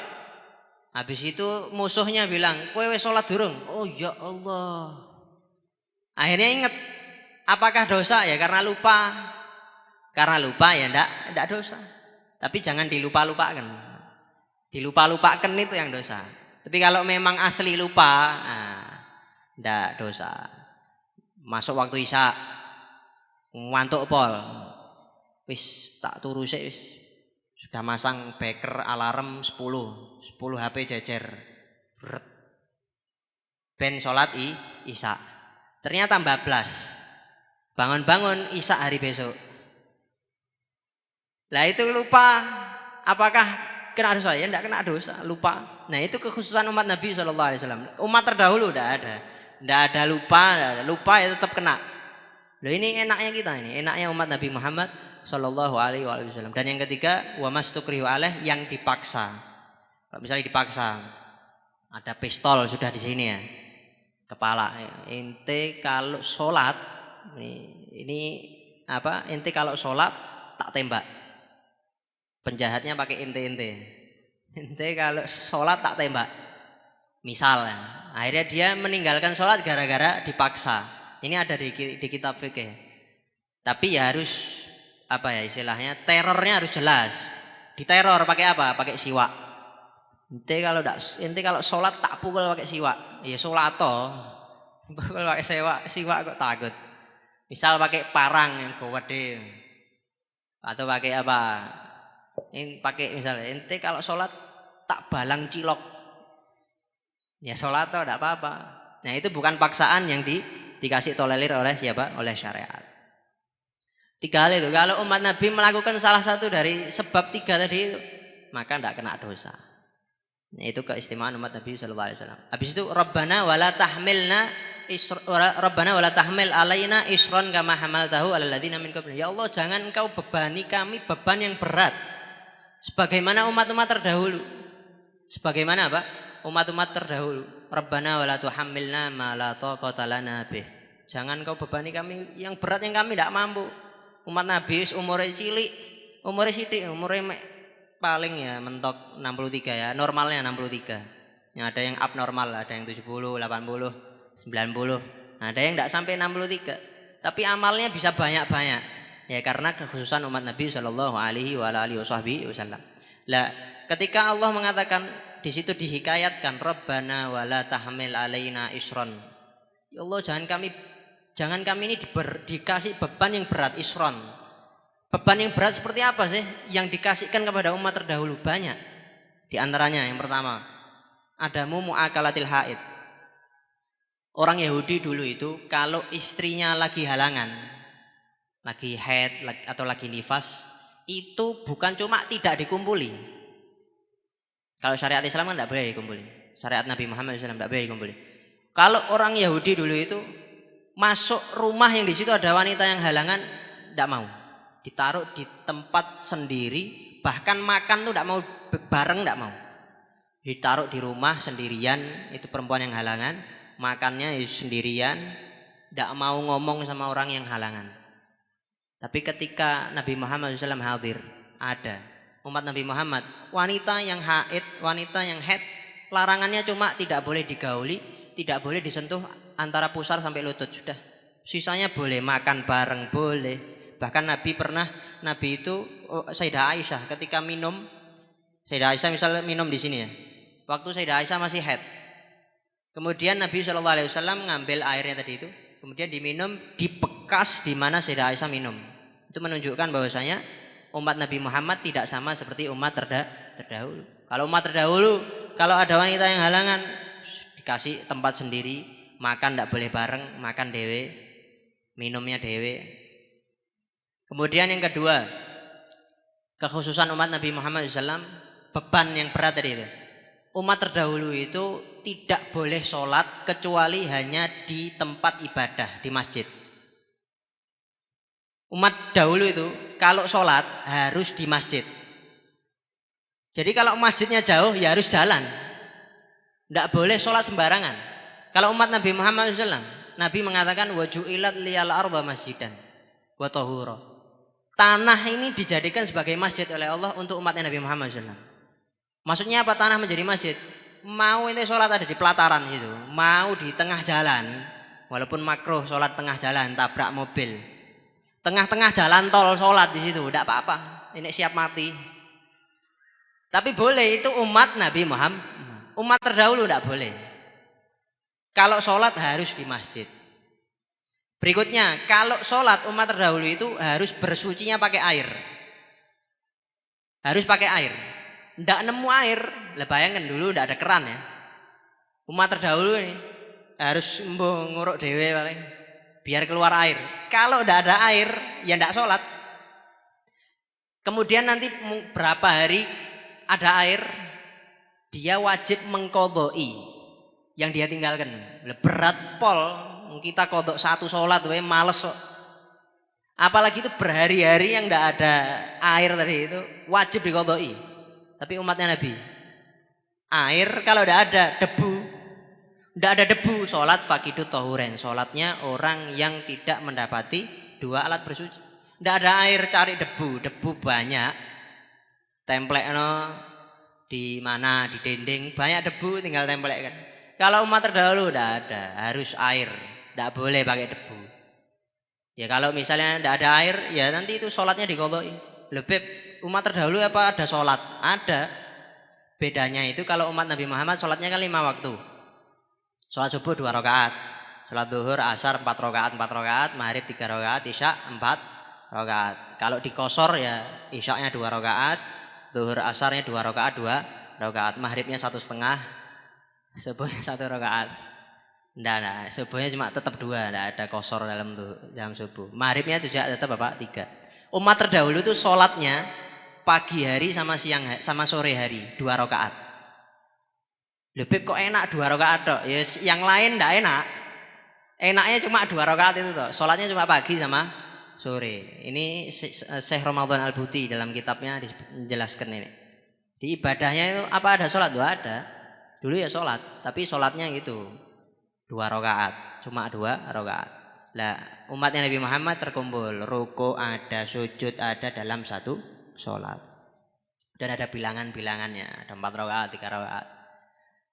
Habis itu musuhnya bilang, kowe wis sholat durung? Oh ya Allah. Akhirnya ingat, apakah dosa? Ya karena lupa. Karena lupa ya ndak dosa. Tapi jangan dilupa-lupakan. Dilupa-lupakan itu yang dosa. Tapi kalau memang asli lupa, ndak dosa. Masuk waktu isya, ngantuk pol, wis tak turu sik wis. Sudah masang beker alarm 10 HP jejer. Ben sholat isya. Ternyata bablas. Bangun-bangun isya hari besok. Lah itu lupa, apakah kena dosa? Ya enggak kena dosa, lupa. Nah itu kekhususan umat Nabi SAW. Umat terdahulu enggak ada lupa ya tetap kena. Loh ini enaknya kita ini, enaknya umat Nabi Muhammad Sallallahu Alaihi Wasallam. Dan yang ketiga, wa mastukrihu alaih, yang dipaksa. Kalau misalnya dipaksa, ada pistol sudah di sini ya, kepala. Ente kalau sholat, ini apa? Ente kalau sholat tak tembak. Penjahatnya pakai ente. Ente kalau sholat tak tembak. Misalnya, akhirnya dia meninggalkan sholat gara-gara dipaksa. Ini ada di kitab fikih. Tapi ya harus apa ya istilahnya, terornya harus jelas. Diteror pakai apa? Pakai siwak. Ente kalau sholat tak pukul pakai siwak. Ya sholat toh. Pukul pakai siwak kok takut. Misal pakai parang yang gede. Atau pakai apa? Ini pakai misalnya ente kalau sholat tak balang cilok. Ya sholat toh tidak apa-apa. Nah itu bukan paksaan yang dikasih tolerir oleh siapa? Oleh syariat. 3 hal itu. Kalau umat Nabi melakukan salah satu dari sebab 3 tadi itu, maka tidak kena dosa. Itu keistimewaan umat Nabi sallallahu alaihi wasallam. Habis itu Rabbana wala tahmil alaina isron kama hamaltahu alal ladzina min qablina. Ya Allah, jangan Engkau bebani kami beban yang berat sebagaimana umat-umat terdahulu. Sebagaimana apa? Umat-umat terdahulu. Rabbana wala tuhammilna ma la taqata lana bih. Jangan Engkau bebani kami yang berat yang kami tidak mampu. Umat Nabi umurnya cilik, umurnya sidik, umurnya paling ya mentok 63 ya, normalnya 63. Yang ada yang abnormal, ada yang 70, 80, 90. Ada yang tidak sampai 63. Tapi amalnya bisa banyak-banyak. Ya karena kekhususan umat Nabi sallallahu alaihi wasallam. Lah, ketika Allah mengatakan di situ dihikayatkan Rabbana wala tahmil alaina isron. Ya Allah, jangan kami ini dikasih beban yang berat, isron. Beban yang berat seperti apa sih yang dikasihkan kepada umat terdahulu? Banyak. Di antaranya yang pertama, adamu mu'akalatil haid. Orang Yahudi dulu itu kalau istrinya lagi halangan, lagi haid atau lagi nifas, itu bukan cuma tidak dikumpuli. Kalau syariat Islam kan tidak boleh dikumpuli. Syariat Nabi Muhammad SAW tidak boleh dikumpuli. Kalau orang Yahudi dulu itu masuk rumah yang di situ ada wanita yang halangan, tidak mau. Ditaruh di tempat sendiri, bahkan makan tuh tidak mau bareng, tidak mau. Ditaruh di rumah sendirian, itu perempuan yang halangan, makannya sendirian, tidak mau ngomong sama orang yang halangan. Tapi ketika Nabi Muhammad SAW hadir, ada umat Nabi Muhammad, wanita yang haid, wanita yang haid, larangannya cuma tidak boleh digauli, tidak boleh disentuh antara pusar sampai lutut, sudah. Sisanya boleh, makan bareng boleh. Bahkan Nabi itu Sayyidah Aisyah ketika minum, Sayyidah Aisyah misalnya minum di sini ya. Waktu Sayyidah Aisyah masih haid. Kemudian Nabi SAW ngambil airnya tadi itu, kemudian diminum di bekas di mana Sayyidah Aisyah minum. Itu menunjukkan bahwasanya umat Nabi Muhammad tidak sama seperti umat terdahulu. Kalau umat terdahulu, kalau ada wanita yang halangan, dikasih tempat sendiri, makan tidak boleh bareng, makan dewe, minumnya dewe. Kemudian yang kedua, kekhususan umat Nabi Muhammad SAW, beban yang berat tadi itu. Umat terdahulu itu tidak boleh sholat kecuali hanya di tempat ibadah, di masjid. Umat dahulu itu kalau sholat harus di masjid. Jadi kalau masjidnya jauh ya harus jalan. Tidak boleh sholat sembarangan. Kalau umat Nabi Muhammad SAW, Nabi mengatakan waju'ilat liyal arda masjidan wa tahura. Tanah ini dijadikan sebagai masjid oleh Allah untuk umatnya Nabi Muhammad SAW. Maksudnya apa tanah menjadi masjid? Mau ini sholat ada di pelataran gitu, mau di tengah jalan, walaupun makruh sholat tengah jalan, tabrak mobil, tengah-tengah jalan tol sholat di situ, tidak apa-apa, ini siap mati. Tapi boleh, itu umat Nabi Muhammad. Umat terdahulu tidak boleh. Kalau sholat harus di masjid. Berikutnya, kalau sholat umat terdahulu itu harus bersucinya pakai air. Harus pakai air. Tidak nemu air, lah bayangkan dulu tidak ada keran ya. Umat terdahulu ini harus nguruk dewe paling, biar keluar air. Kalau tidak ada air, ya tidak sholat. Kemudian nanti berapa hari ada air, dia wajib mengqodoi yang dia tinggalkan. Berat pol. Kita kodok satu sholat, males kok. Apalagi itu berhari-hari yang tidak ada air tadi itu wajib dikodoi. Tapi umatnya Nabi, air kalau tidak ada debu, sholat fakidu tohuren, sholatnya orang yang tidak mendapati 2 alat bersuci. Tidak ada air, cari debu banyak, templekno di mana, di dinding banyak debu, tinggal templekkan. Kalau umat terdahulu tidak ada, harus air. Tidak boleh pakai debu. Ya kalau misalnya tidak ada air, ya nanti itu sholatnya diqodoi. Lebih umat terdahulu apa ada sholat? Ada. Bedanya itu kalau umat Nabi Muhammad sholatnya kan 5 waktu. Sholat subuh 2 rakaat, sholat duhur, asar 4 rakaat, maghrib 3 rakaat, isya 4 rakaat. Kalau dikosor ya isyaknya 2 rakaat, duhur asarnya 2 rakaat, 2 rakaat, maghribnya 1,5, subuhnya 1 rakaat. Enggak, subuhnya cuma tetap 2, enggak ada kosor dalam subuh. Maghribnya juga tetap apa? 3. Umat terdahulu itu sholatnya pagi hari sama sama sore hari 2 rakaat. Lebih kok enak 2 rakaat tok. Ya yang lain enggak enak. Enaknya cuma 2 rakaat itu toh. Sholatnya cuma pagi sama sore. Ini Syekh Ramadan Al-Buti dalam kitabnya menjelaskan ini. Di ibadahnya itu apa ada sholat? Enggak ada. Dulu ya sholat, tapi sholatnya gitu 2 rakaat, cuma 2 rakaat. Lah umatnya Nabi Muhammad terkumpul, ruku ada, sujud ada dalam satu sholat. Dan ada bilangan-bilangannya, ada 4 rakaat, 3 rakaat.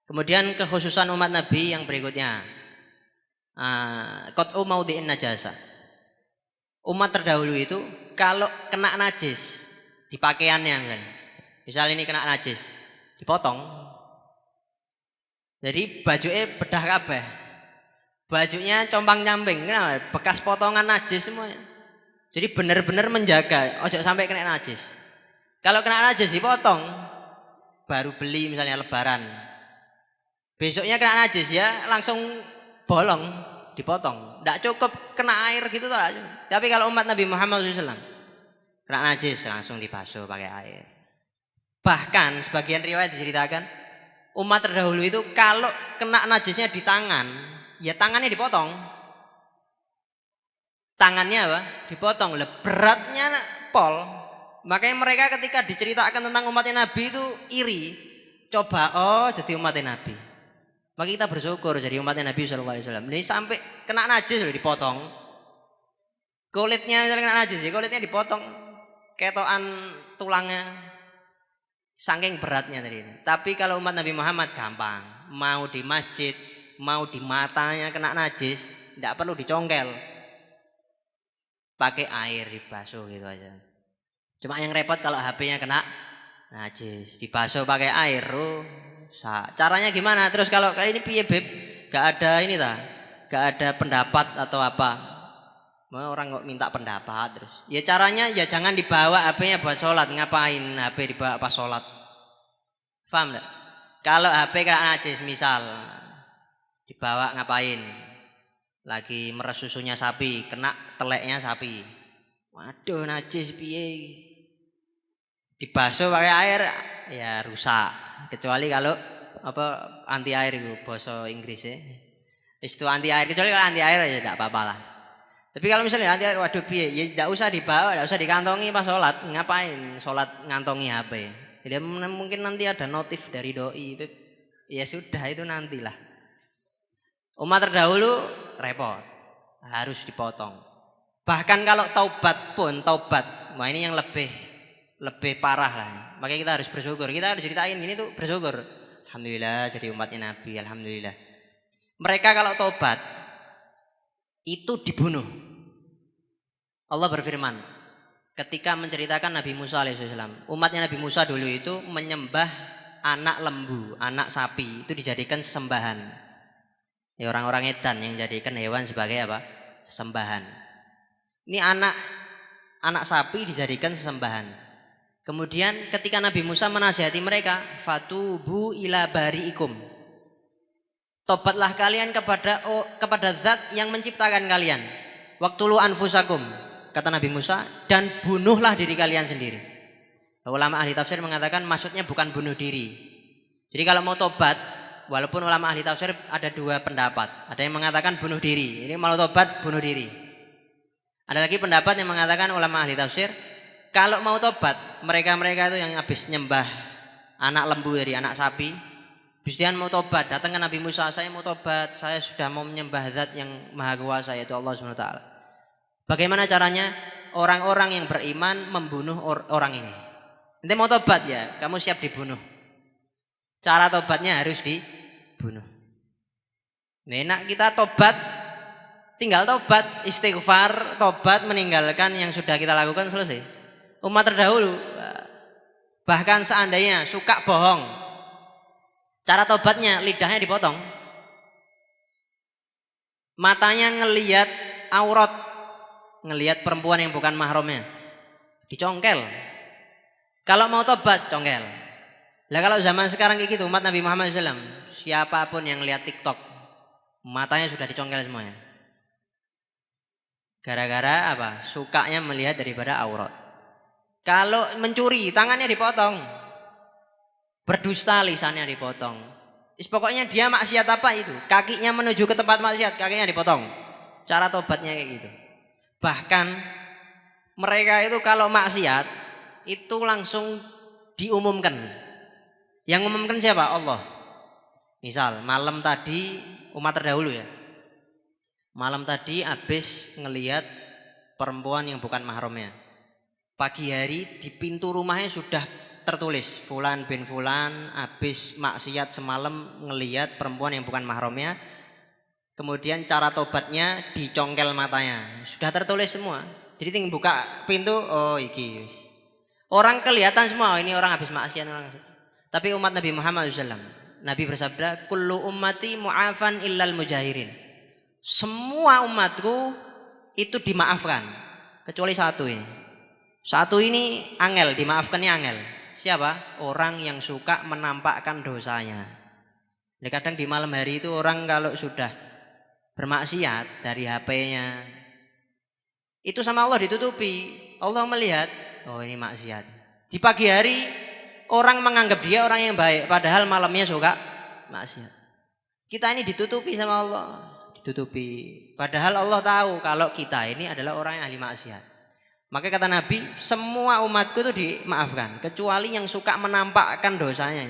Kemudian kekhususan umat Nabi yang berikutnya, qat'u maudhi'in najasa. Umat terdahulu itu kalau kena najis di pakaiannya misal ini kena najis, dipotong. Jadi bajunya bedah kabeh. Bajunya compang-camping, kenapa? Bekas potongan najis semuanya. Jadi benar-benar menjaga, ojo sampai kena najis. Kalau kena najis dipotong, baru beli misalnya lebaran. Besoknya kena najis ya langsung bolong, dipotong. Tidak cukup kena air gitu toh. Tapi kalau umat Nabi Muhammad SAW kena najis langsung dibasuh pakai air. Bahkan sebagian riwayat diceritakan umat terdahulu itu kalau kena najisnya di tangan, ya tangannya dipotong. Tangannya apa? Dipotong. Beratnya pol. Makanya mereka ketika diceritakan tentang umatnya Nabi itu iri. Coba jadi umatnya Nabi. Maka kita bersyukur jadi umatnya Nabi SAW. Ini sampai kena najis loh dipotong. Kulitnya misalnya kena najis, ya kulitnya dipotong. Ketokan tulangnya. Saking beratnya tadi. Tapi kalau umat Nabi Muhammad gampang. Mau di masjid, mau di matanya kena najis, tidak perlu dicongkel. Pakai air dibasuh gitu aja. Cuma yang repot kalau HP-nya kena najis, dibasuh pakai air. Caranya gimana? Terus kalau kali ini piye beb? Gak ada ini ta? Gak ada pendapat atau apa? Mau orang kok minta pendapat terus. Ya caranya ya jangan dibawa HP-nya buat sholat. Ngapain HP dibawa pas sholat? Paham enggak? Kalau HP kena najis misal dibawa ngapain? Lagi meres susunya sapi, kena teleknya sapi. Waduh najis piye? Dibasuh pakai air ya rusak. Kecuali kalau apa anti air itu bahasa Inggrisnya. Itu anti air, kecuali kalau anti air ya tidak apa-apa lah. Tapi kalau misalnya nanti waduh piye, ya tidak usah dibawa, tidak usah dikantongi pas sholat. Ngapain sholat ngantongi HP? Jadi mungkin nanti ada notif dari doi. Ya sudah itu nantilah. Umat terdahulu repot, harus dipotong. Bahkan kalau taubat pun taubat, wah ini yang lebih parah lah. Makanya kita harus bersyukur. Kita harus ceritain gini tuh bersyukur. Alhamdulillah jadi umatnya Nabi. Alhamdulillah. Mereka kalau taubat itu dibunuh. Allah berfirman ketika menceritakan Nabi Musa alaihissalam, umatnya Nabi Musa dulu itu menyembah anak lembu, anak sapi itu dijadikan sesembahan. Ya, orang-orang edan yang jadikan hewan sebagai apa? Sesembahan. Ini anak sapi dijadikan sesembahan. Kemudian ketika Nabi Musa menasihati mereka, fatubu ila bariikum. Tobatlah kalian kepada zat yang menciptakan kalian. Waqtulu anfusakum, kata Nabi Musa, dan bunuhlah diri kalian sendiri. Ulama ahli tafsir mengatakan maksudnya bukan bunuh diri. Jadi kalau mau tobat, walaupun ulama ahli tafsir ada 2 pendapat. Ada yang mengatakan bunuh diri. Ini mau tobat bunuh diri. Ada lagi pendapat yang mengatakan ulama ahli tafsir, kalau mau tobat, mereka-mereka itu yang habis nyembah anak lembu dari anak sapi, Bistian mau tobat, datang ke Nabi Musa, saya mau tobat, saya sudah mau menyembah zat yang maha kuasa yaitu Allah SWT. Bagaimana caranya? Orang-orang yang beriman membunuh orang ini. Nanti mau tobat ya, kamu siap dibunuh. Cara tobatnya harus dibunuh. Enak kita tobat, tinggal tobat, istighfar, tobat, meninggalkan yang sudah kita lakukan, selesai. Umat terdahulu, bahkan seandainya suka bohong, cara tobatnya lidahnya dipotong, matanya ngelihat aurat, ngelihat perempuan yang bukan mahramnya, dicongkel. Kalau mau tobat congkel. Lah kalau zaman sekarang kayak gitu, umat Nabi Muhammad SAW, siapapun yang lihat TikTok matanya sudah dicongkel semuanya. Gara-gara apa? Sukanya melihat daripada aurat. Kalau mencuri, tangannya dipotong. Berdusta, lisannya dipotong. Pokoknya dia maksiat apa itu? Kakinya menuju ke tempat maksiat, kakinya dipotong. Cara tobatnya kayak gitu. Bahkan mereka itu kalau maksiat itu langsung diumumkan. Yang umumkan siapa? Allah. Misal malam tadi umat terdahulu ya. Malam tadi habis ngelihat perempuan yang bukan mahramnya. Pagi hari di pintu rumahnya sudah tertulis Fulan bin Fulan habis maksiat semalam ngelihat perempuan yang bukan mahramnya. Kemudian cara tobatnya dicongkel matanya. Sudah tertulis semua. Jadi tinggal buka pintu, oh iki. Orang kelihatan semua, ini orang habis maksiat orang. Tapi umat Nabi Muhammad SAW, Nabi bersabda, kullu ummati mu'afan illal mujahirin. Semua umatku itu dimaafkan, kecuali satu ini. Satu ini angel, dimaafkannya angel. Siapa? Orang yang suka menampakkan dosanya. Nah, kadang di malam hari itu orang kalau sudah bermaksiat dari HP-nya, itu sama Allah ditutupi. Allah melihat, oh ini maksiat. Di pagi hari orang menganggap dia orang yang baik, padahal malamnya suka maksiat. Kita ini ditutupi sama Allah, ditutupi. Padahal Allah tahu kalau kita ini adalah orang yang ahli maksiat. Maka kata Nabi, semua umatku itu dimaafkan, kecuali yang suka menampakkan dosanya.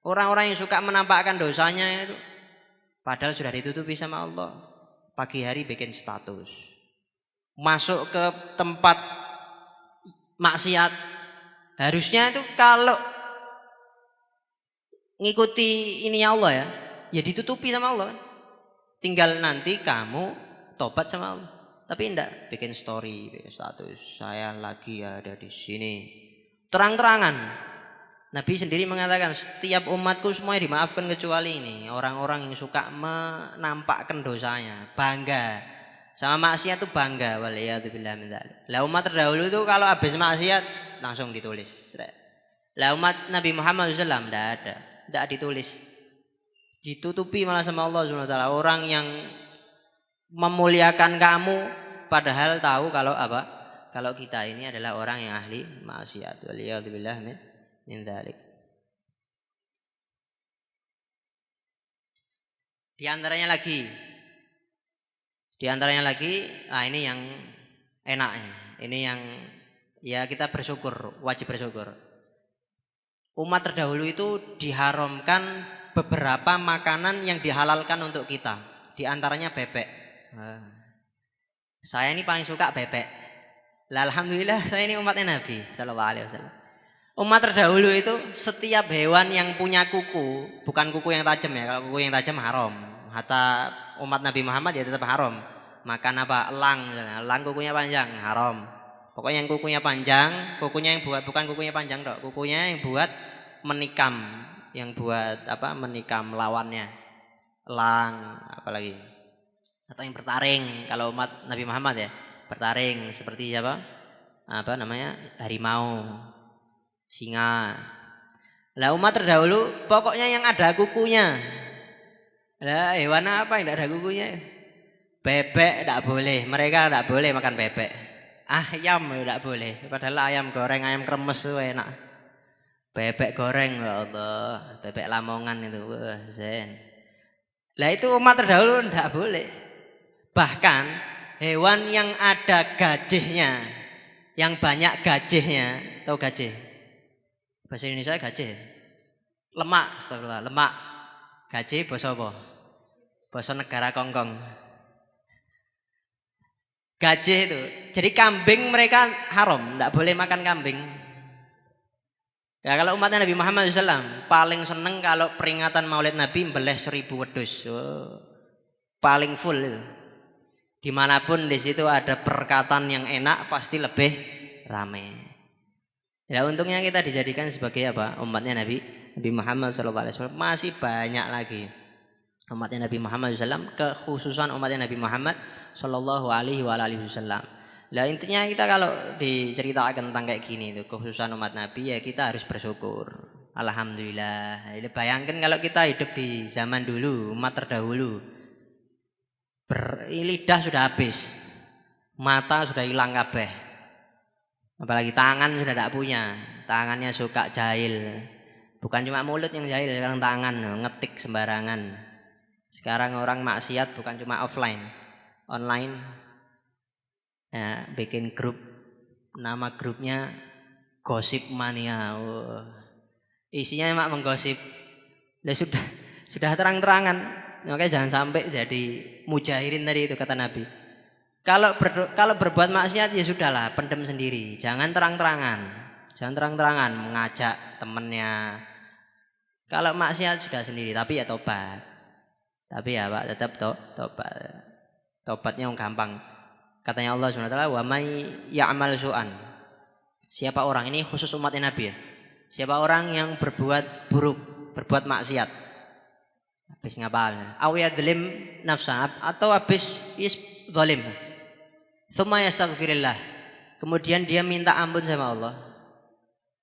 Orang-orang yang suka menampakkan dosanya itu, padahal sudah ditutupi sama Allah. Pagi hari bikin status, masuk ke tempat maksiat. Harusnya itu kalau ngikuti ini Allah ya ditutupi sama Allah. Tinggal nanti kamu tobat sama Allah. Tapi enggak, bikin story, bikin status. Saya lagi ada di sini. Terang-terangan. Nabi sendiri mengatakan setiap umatku semuanya dimaafkan kecuali ini. Orang-orang yang suka menampakkan dosanya, bangga. Sama maksiat itu bangga. Waliyadzubillah min dzalik. Lah umat terdahulu itu kalau habis maksiat langsung ditulis. Lah umat Nabi Muhammad SAW enggak ada, enggak ditulis. Ditutupi malah sama Allah SWT. Orang yang memuliakan kamu padahal tahu kalau apa? Kalau kita ini adalah orang yang ahli maksiat. Waliyadzubillah min dzalik. Di antaranya lagi, ini yang enaknya. Ini yang ya kita bersyukur, wajib bersyukur. Umat terdahulu itu diharamkan beberapa makanan yang dihalalkan untuk kita. Di antaranya bebek. Saya ini paling suka bebek. Lah alhamdulillah saya ini umatnya Nabi sallallahu alaihi wasallam. Umat terdahulu itu setiap hewan yang punya kuku, bukan kuku yang tajam ya. Kalau kuku yang tajam haram. Hatta umat Nabi Muhammad ya tetap haram. Makan apa? Elang, elang kukunya panjang, haram. Pokoknya yang kukunya panjang, kukunya yang buat bukan kukunya panjang dok, kukunya yang buat menikam, yang buat apa? Menikam lawannya. Elang, apalagi? Atau yang bertaring. Kalau umat Nabi Muhammad ya, bertaring seperti apa? Apa namanya? Harimau, singa. Lah umat terdahulu pokoknya yang ada kukunya. Lah hewan apa yang tidak ada kukunya? Bebek tidak boleh, mereka tidak boleh makan bebek. Ayam tidak boleh, padahal ayam goreng, ayam kremes itu enak. Bebek goreng, ya Allah, bebek Lamongan itu, wah zen. Lah itu umat terdahulu tidak boleh. Bahkan hewan yang ada gajihnya, yang banyak gajihnya, tahu gajih? Bahasa Indonesia gajih. Lemak, astagfirullah, lemak. Gajih basa apa? Basa negara Kongkong. Gajih itu. Jadi kambing mereka haram, tidak boleh makan kambing. Ya kalau umatnya Nabi Muhammad SAW paling seneng kalau peringatan Maulid Nabi mbeleh 1000 wedhus. Oh, paling full itu. Dimanapun di situ ada perkataan yang enak pasti lebih ramai. Ya untungnya kita dijadikan sebagai apa? Umatnya Nabi Muhammad SAW. Masih banyak lagi umatnya Nabi Muhammad SAW, kekhususan umatnya Nabi Muhammad SAW. Lah intinya kita kalau diceritakan tentang kayak gini itu kekhususan umat Nabi ya kita harus bersyukur. Alhamdulillah. Bayangkan kalau kita hidup di zaman dulu, umat terdahulu, lidah sudah habis, mata sudah hilang kabeh, apalagi tangan sudah tidak punya, tangannya suka jahil. Bukan cuma mulut yang jahil, sekarang tangan ngetik sembarangan. Sekarang orang maksiat bukan cuma offline, online. Ya, bikin grup, nama grupnya Gosip Mania. Isinya mak menggosip. Ya sudah terang-terangan. Makanya jangan sampai jadi mujahirin tadi itu kata Nabi. Kalau berbuat maksiat ya sudahlah, pendem sendiri. Jangan terang-terangan. Jangan terang-terangan mengajak temennya. Kalau maksiat sudah sendiri, tapi ya tobat. Tapi ya Pak, tetap tobat. Tobatnya yang gampang. Katanya Allah SWT, wa may ya'mal su'an. Siapa orang, ini khusus umatnya Nabi ya. Siapa orang yang berbuat buruk, berbuat maksiat. Habis ngapal. Aw yadlim nafsa, atau habis zalim. Tsumma yastaghfirillah. Kemudian dia minta ampun sama Allah.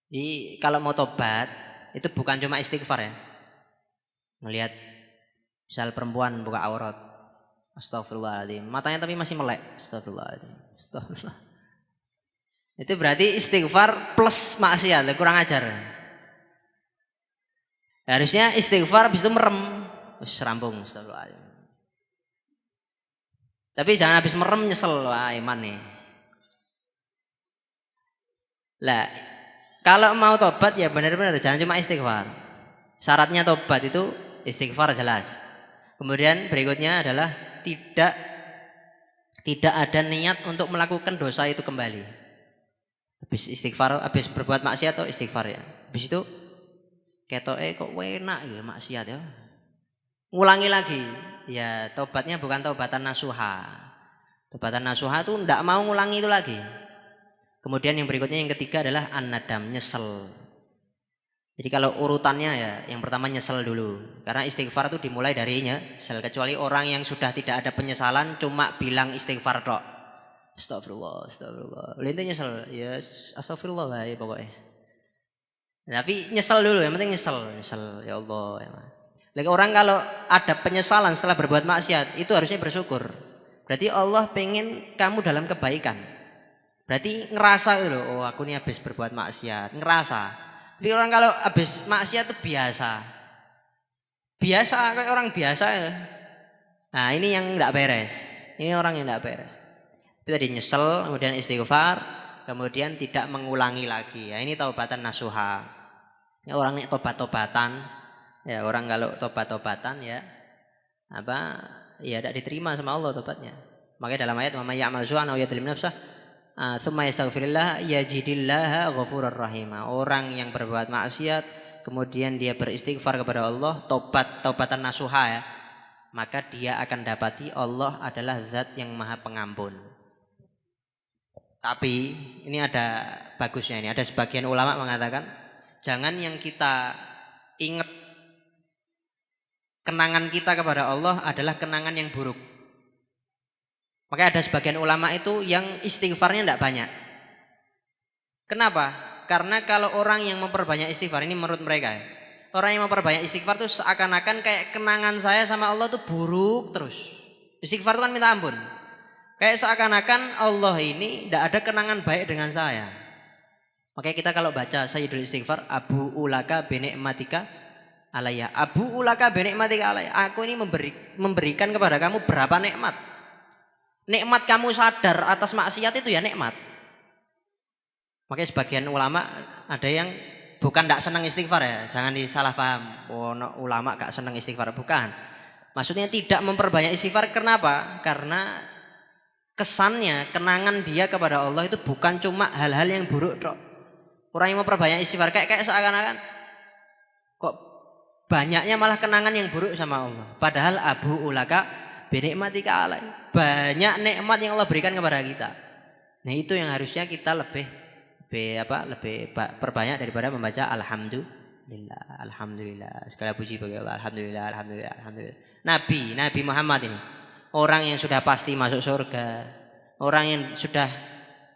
Jadi kalau mau tobat itu bukan cuma istighfar ya. Melihat misal perempuan buka aurat, astagfirullahaladzim, matanya tapi masih melek, astagfirullahaladzim, astagfirullah. Itu berarti istighfar plus maksiat, kurang ajar. Harusnya istighfar habis itu merem, rampung, astagfirullahaladzim. Tapi jangan habis merem nyesel, wah iman nih. Lah kalau mau tobat ya benar-benar jangan cuma istighfar. Syaratnya tobat itu istighfar jelas. Kemudian berikutnya adalah tidak ada niat untuk melakukan dosa itu kembali. Habis istighfar, habis berbuat maksiat atau istighfar ya. Habis itu ketoke kok enak ya maksiat ya. Ngulangi lagi. Ya tobatnya bukan tobatan nasuha. Tobatan nasuha itu tidak mau ngulangi itu lagi. Kemudian yang berikutnya yang ketiga adalah an-nadam, nyesel. Jadi kalau urutannya ya yang pertama nyesel dulu. Karena istighfar itu dimulai dari nyesel. Kecuali orang yang sudah tidak ada penyesalan cuma bilang istighfar tok. Astagfirullah, astagfirullah. Lintu nyesel, ya astagfirullah lah ya pokoknya. Tapi nyesel dulu, yang penting nyesel ya Allah. Ya. Lagi orang kalau ada penyesalan setelah berbuat maksiat itu harusnya bersyukur. Berarti Allah pengen kamu dalam kebaikan. Berarti ngerasa gitu, oh aku ini habis berbuat maksiat, ngerasa. Tapi orang kalau habis maksiat itu biasa kayak orang biasa ya. Nah ini yang tidak beres, ini orang yang tidak beres. Tapi tadi nyesel, kemudian istighfar, kemudian tidak mengulangi lagi. Ya ini taubatan nasuha. Ya, orang ini tobat-tobatan, ya orang kalau tobat-tobatan ya apa? Ya tidak diterima sama Allah tobatnya. Makanya dalam ayat wa may ya'mal su'an aw yadlim nafsah tsumma yastaghfirillah yajidillaha ghafurur rahima. Orang yang berbuat maksiat kemudian dia beristighfar kepada Allah, taubatan nasuha ya, maka dia akan dapati Allah adalah zat yang maha pengampun. Tapi ini ada bagusnya, ini ada sebagian ulama mengatakan jangan yang kita ingat kenangan kita kepada Allah adalah kenangan yang buruk. Makanya ada sebagian ulama itu yang istighfarnya tidak banyak. Kenapa? Karena kalau orang yang memperbanyak istighfar, ini menurut mereka ya, orang yang memperbanyak istighfar itu seakan-akan kayak kenangan saya sama Allah itu buruk terus. Istighfar itu kan minta ampun. Kayak seakan-akan Allah ini tidak ada kenangan baik dengan saya. Makanya kita kalau baca Sayyidul Istighfar, Abu ulaka binikmatika alayya, Abu ulaka binikmatika alayya, aku ini memberikan kepada kamu berapa nikmat. Nikmat kamu sadar atas maksiat itu ya nikmat. Makanya sebagian ulama ada yang bukan tidak senang istighfar ya, jangan disalah paham. Oh, no, ulama gak senang istighfar, bukan. Maksudnya tidak memperbanyak istighfar. Kenapa? Karena kesannya, kenangan dia kepada Allah itu bukan cuma hal-hal yang buruk dok. Orang yang memperbanyak istighfar kayak seakan-akan kok banyaknya malah kenangan yang buruk sama Allah. Padahal Abu ulaka binikmatika alai, banyak nikmat yang Allah berikan kepada kita. Nah itu yang harusnya kita lebih perbanyak daripada membaca alhamdulillah. Segala puji bagi Allah, alhamdulillah. Nabi Muhammad ini orang yang sudah pasti masuk surga, orang yang sudah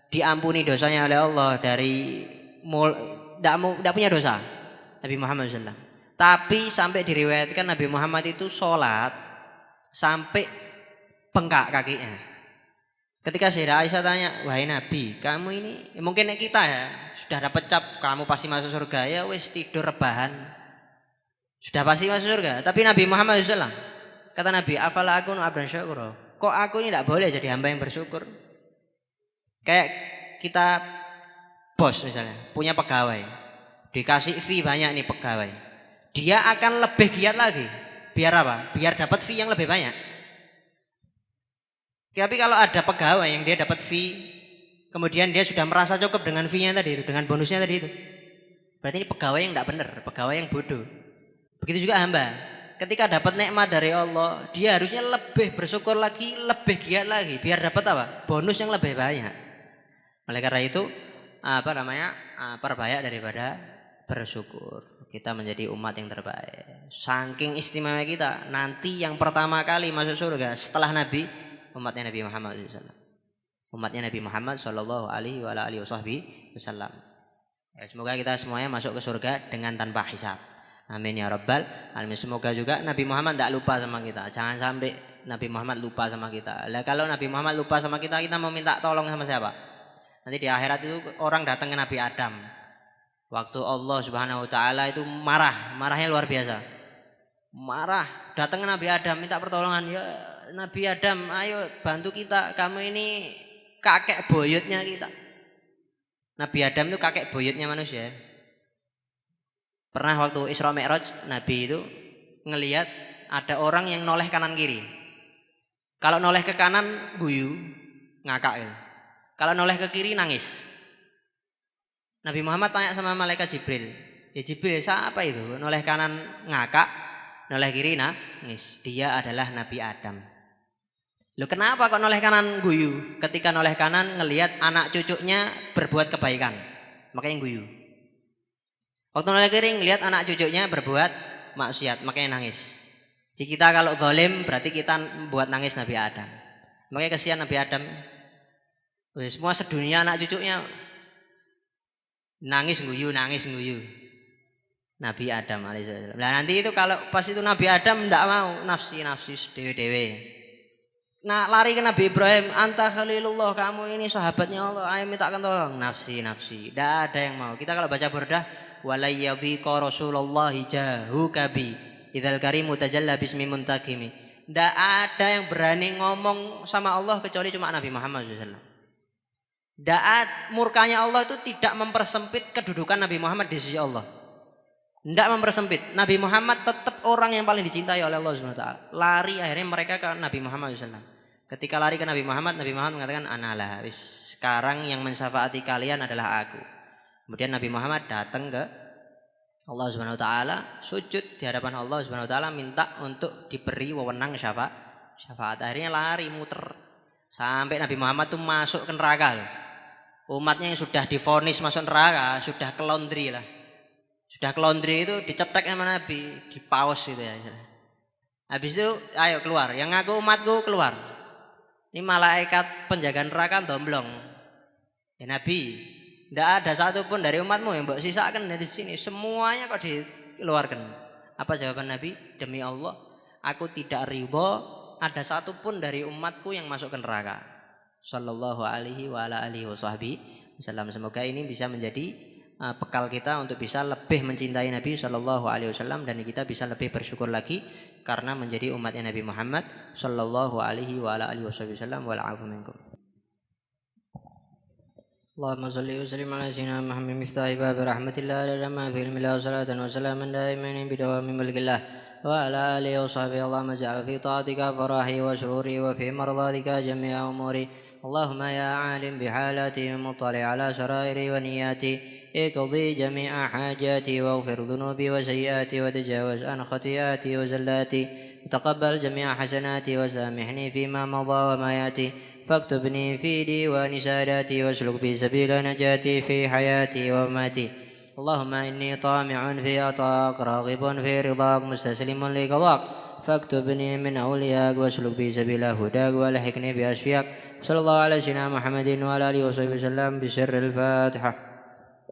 diampuni dosanya oleh Allah dari tidak punya dosa, Nabi Muhammad SAW. Tapi sampai diriwayatkan Nabi Muhammad itu sholat sampai bengkak kakinya. Ketika Sayyidah Aisyah tanya, wahai Nabi, kamu ini mungkin kita ya sudah dapat cap, kamu pasti masuk surga, ya wis tidur rebahan, sudah pasti masuk surga. Tapi Nabi Muhammad SAW kata Nabi, afala akunu abdan syakura, kok aku ini tidak boleh jadi hamba yang bersyukur? Kayak kita bos misalnya punya pegawai, dikasih fee banyak nih pegawai, dia akan lebih giat lagi, biar apa? Biar dapat fee yang lebih banyak. Tapi kalau ada pegawai yang dia dapat fee, kemudian dia sudah merasa cukup dengan fee-nya tadi itu, dengan bonusnya tadi itu, berarti ini pegawai yang tidak benar, pegawai yang bodoh. Begitu juga hamba, ketika dapat nikmat dari Allah, dia harusnya lebih bersyukur lagi, lebih giat lagi, biar dapat apa? Bonus yang lebih banyak. Oleh karena itu, perbanyak daripada bersyukur. Kita menjadi umat yang terbaik. Saking istimewa kita, nanti yang pertama kali masuk surga setelah Nabi, umatnya Nabi Muhammad SAW. Umatnya Nabi Muhammad Sallallahu Alaihi Wasallam. Ya, semoga kita semuanya masuk ke surga dengan tanpa hisab. Amin ya Rabbal Alamin. Semoga juga Nabi Muhammad tidak lupa sama kita. Jangan sampai Nabi Muhammad lupa sama kita. Lah kalau Nabi Muhammad lupa sama kita, kita mau minta tolong sama siapa? Nanti di akhirat itu orang datang ke Nabi Adam. Waktu Allah Subhanahu Wa Taala itu marahnya luar biasa. Marah, datang ke Nabi Adam minta pertolongan, ya Nabi Adam, ayo bantu kita, kamu ini kakek buyutnya kita. Nabi Adam itu kakek buyutnya manusia. Pernah waktu Isra Mi'raj, Nabi itu ngelihat ada orang yang noleh kanan kiri. Kalau noleh ke kanan guyu, ngakak gitu. Kalau noleh ke kiri nangis. Nabi Muhammad tanya sama malaikat Jibril, ya Jibril, siapa itu? Noleh kanan ngakak, noleh kiri nangis. Dia adalah Nabi Adam. Loh kenapa kok noleh kanan guyu? Ketika noleh kanan ngelihat anak cucunya berbuat kebaikan, makanya guyu. Waktu noleh kiri ngelihat anak cucunya berbuat maksiat, makanya nangis. Di kita kalau zalim berarti kita buat nangis Nabi Adam. Makanya kesian Nabi Adam. Semua sedunia anak cucunya nangis guyu. Nabi Adam alaihissalam. Nah nanti itu kalau pas itu Nabi Adam tidak mau, nafsi dewe. Nah lari ke Nabi Ibrahim, anta khalilullah, kamu ini sahabatnya Allah, ayo mintakan tolong. Nafsi, tidak ada yang mau. Kita kalau baca Burdah, walayyadhiqa Rasulullah jahu kabi idzal karimu tajalla bismi muntakimi. Tidak ada yang berani ngomong sama Allah kecuali cuma Nabi Muhammad SAW. Murkanya Allah itu tidak mempersempit kedudukan Nabi Muhammad di sisi Allah. Tidak mempersempit. Nabi Muhammad tetap orang yang paling dicintai oleh Allah SWT. Lari akhirnya mereka ke Nabi Muhammad SAW. Ketika lari ke Nabi Muhammad mengatakan analah. Sekarang yang mensyafaati kalian adalah aku. Kemudian Nabi Muhammad datang ke Allah SWT, sujud di hadapan Allah SWT, minta untuk diberi wewenang syafaat. Akhirnya lari muter sampai Nabi Muhammad tuh masuk ke neraka loh. Umatnya yang sudah divonis masuk neraka sudah ke laundry lah. Sudah ke laundry itu dicetek sama Nabi, dipaus gitu ya. Habis itu ayo keluar, yang ngaku umatku keluar. Ini malaikat penjaga neraka domblong. Ya Nabi, tidak ada satupun dari umatmu yang mbok sisakan dari sini, semuanya kok dikeluarkan. Apa jawaban Nabi? Demi Allah, aku tidak ridho ada satupun dari umatku yang masuk ke neraka. Sallallahu alaihi wasallam. Semoga ini bisa menjadi bekal kita untuk bisa lebih mencintai Nabi Sallallahu Alaihi Wasallam, dan kita bisa lebih bersyukur lagi karena menjadi umatnya Nabi Muhammad Sallallahu Alaihi Wasallam. Wal'afu minkum. Allahumma salli wa sallim ala sayyidina Muhammad miftahi bab rahmatillah lama fil mila salatan wa salaman daiman bidawami mulkillah wa ala alihi wa sahbihi. Allahumma ja'al fi ta'atika farahi wa sururi wa fi mardatika jami'a umuri. Allahumma ya alim bihalati muttali ala sarairi wa niyati اقضي جميع حاجاتي واغفر ذنوبي وسيئاتي وتجاوز عن خطيئاتي وزلاتي وتقبل جميع حسناتي وسامحني فيما مضى وما ياتي فاكتبني في ديوان ساداتي واسلك بي سبيل نجاتي في حياتي ومماتي. اللهم إني طامع في عطاك راغب في رضاك مستسلم لقضاك فاكتبني من أولياك واسلك بي سبيل هداك والحقني بأشفياك. صلى الله على سيدنا محمد وعلى آله وصحبه وسلم بسر الفاتحة.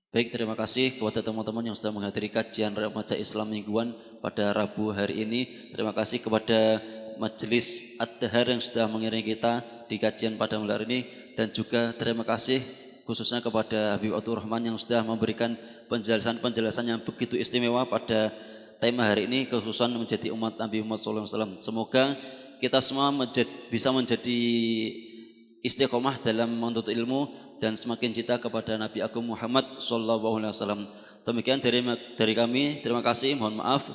Baik, terima kasih kepada teman-teman yang sudah menghadiri kajian Remaja Islam mingguan pada Rabu hari ini. Terima kasih kepada Majelis Ad-Dahar yang sudah mengiringi kita di kajian pada malam hari ini, dan juga terima kasih khususnya kepada Habib Abdul Rahman yang sudah memberikan penjelasan yang begitu istimewa pada tema hari ini, khususan menjadi umat Nabi Muhammad SAW. Semoga kita semua bisa menjadi istiqomah dalam menuntut ilmu dan semakin cinta kepada Nabi Agung Muhammad SAW. Demikian dari kami, terima kasih, mohon maaf.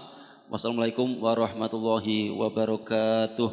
Wassalamualaikum warahmatullahi wabarakatuh.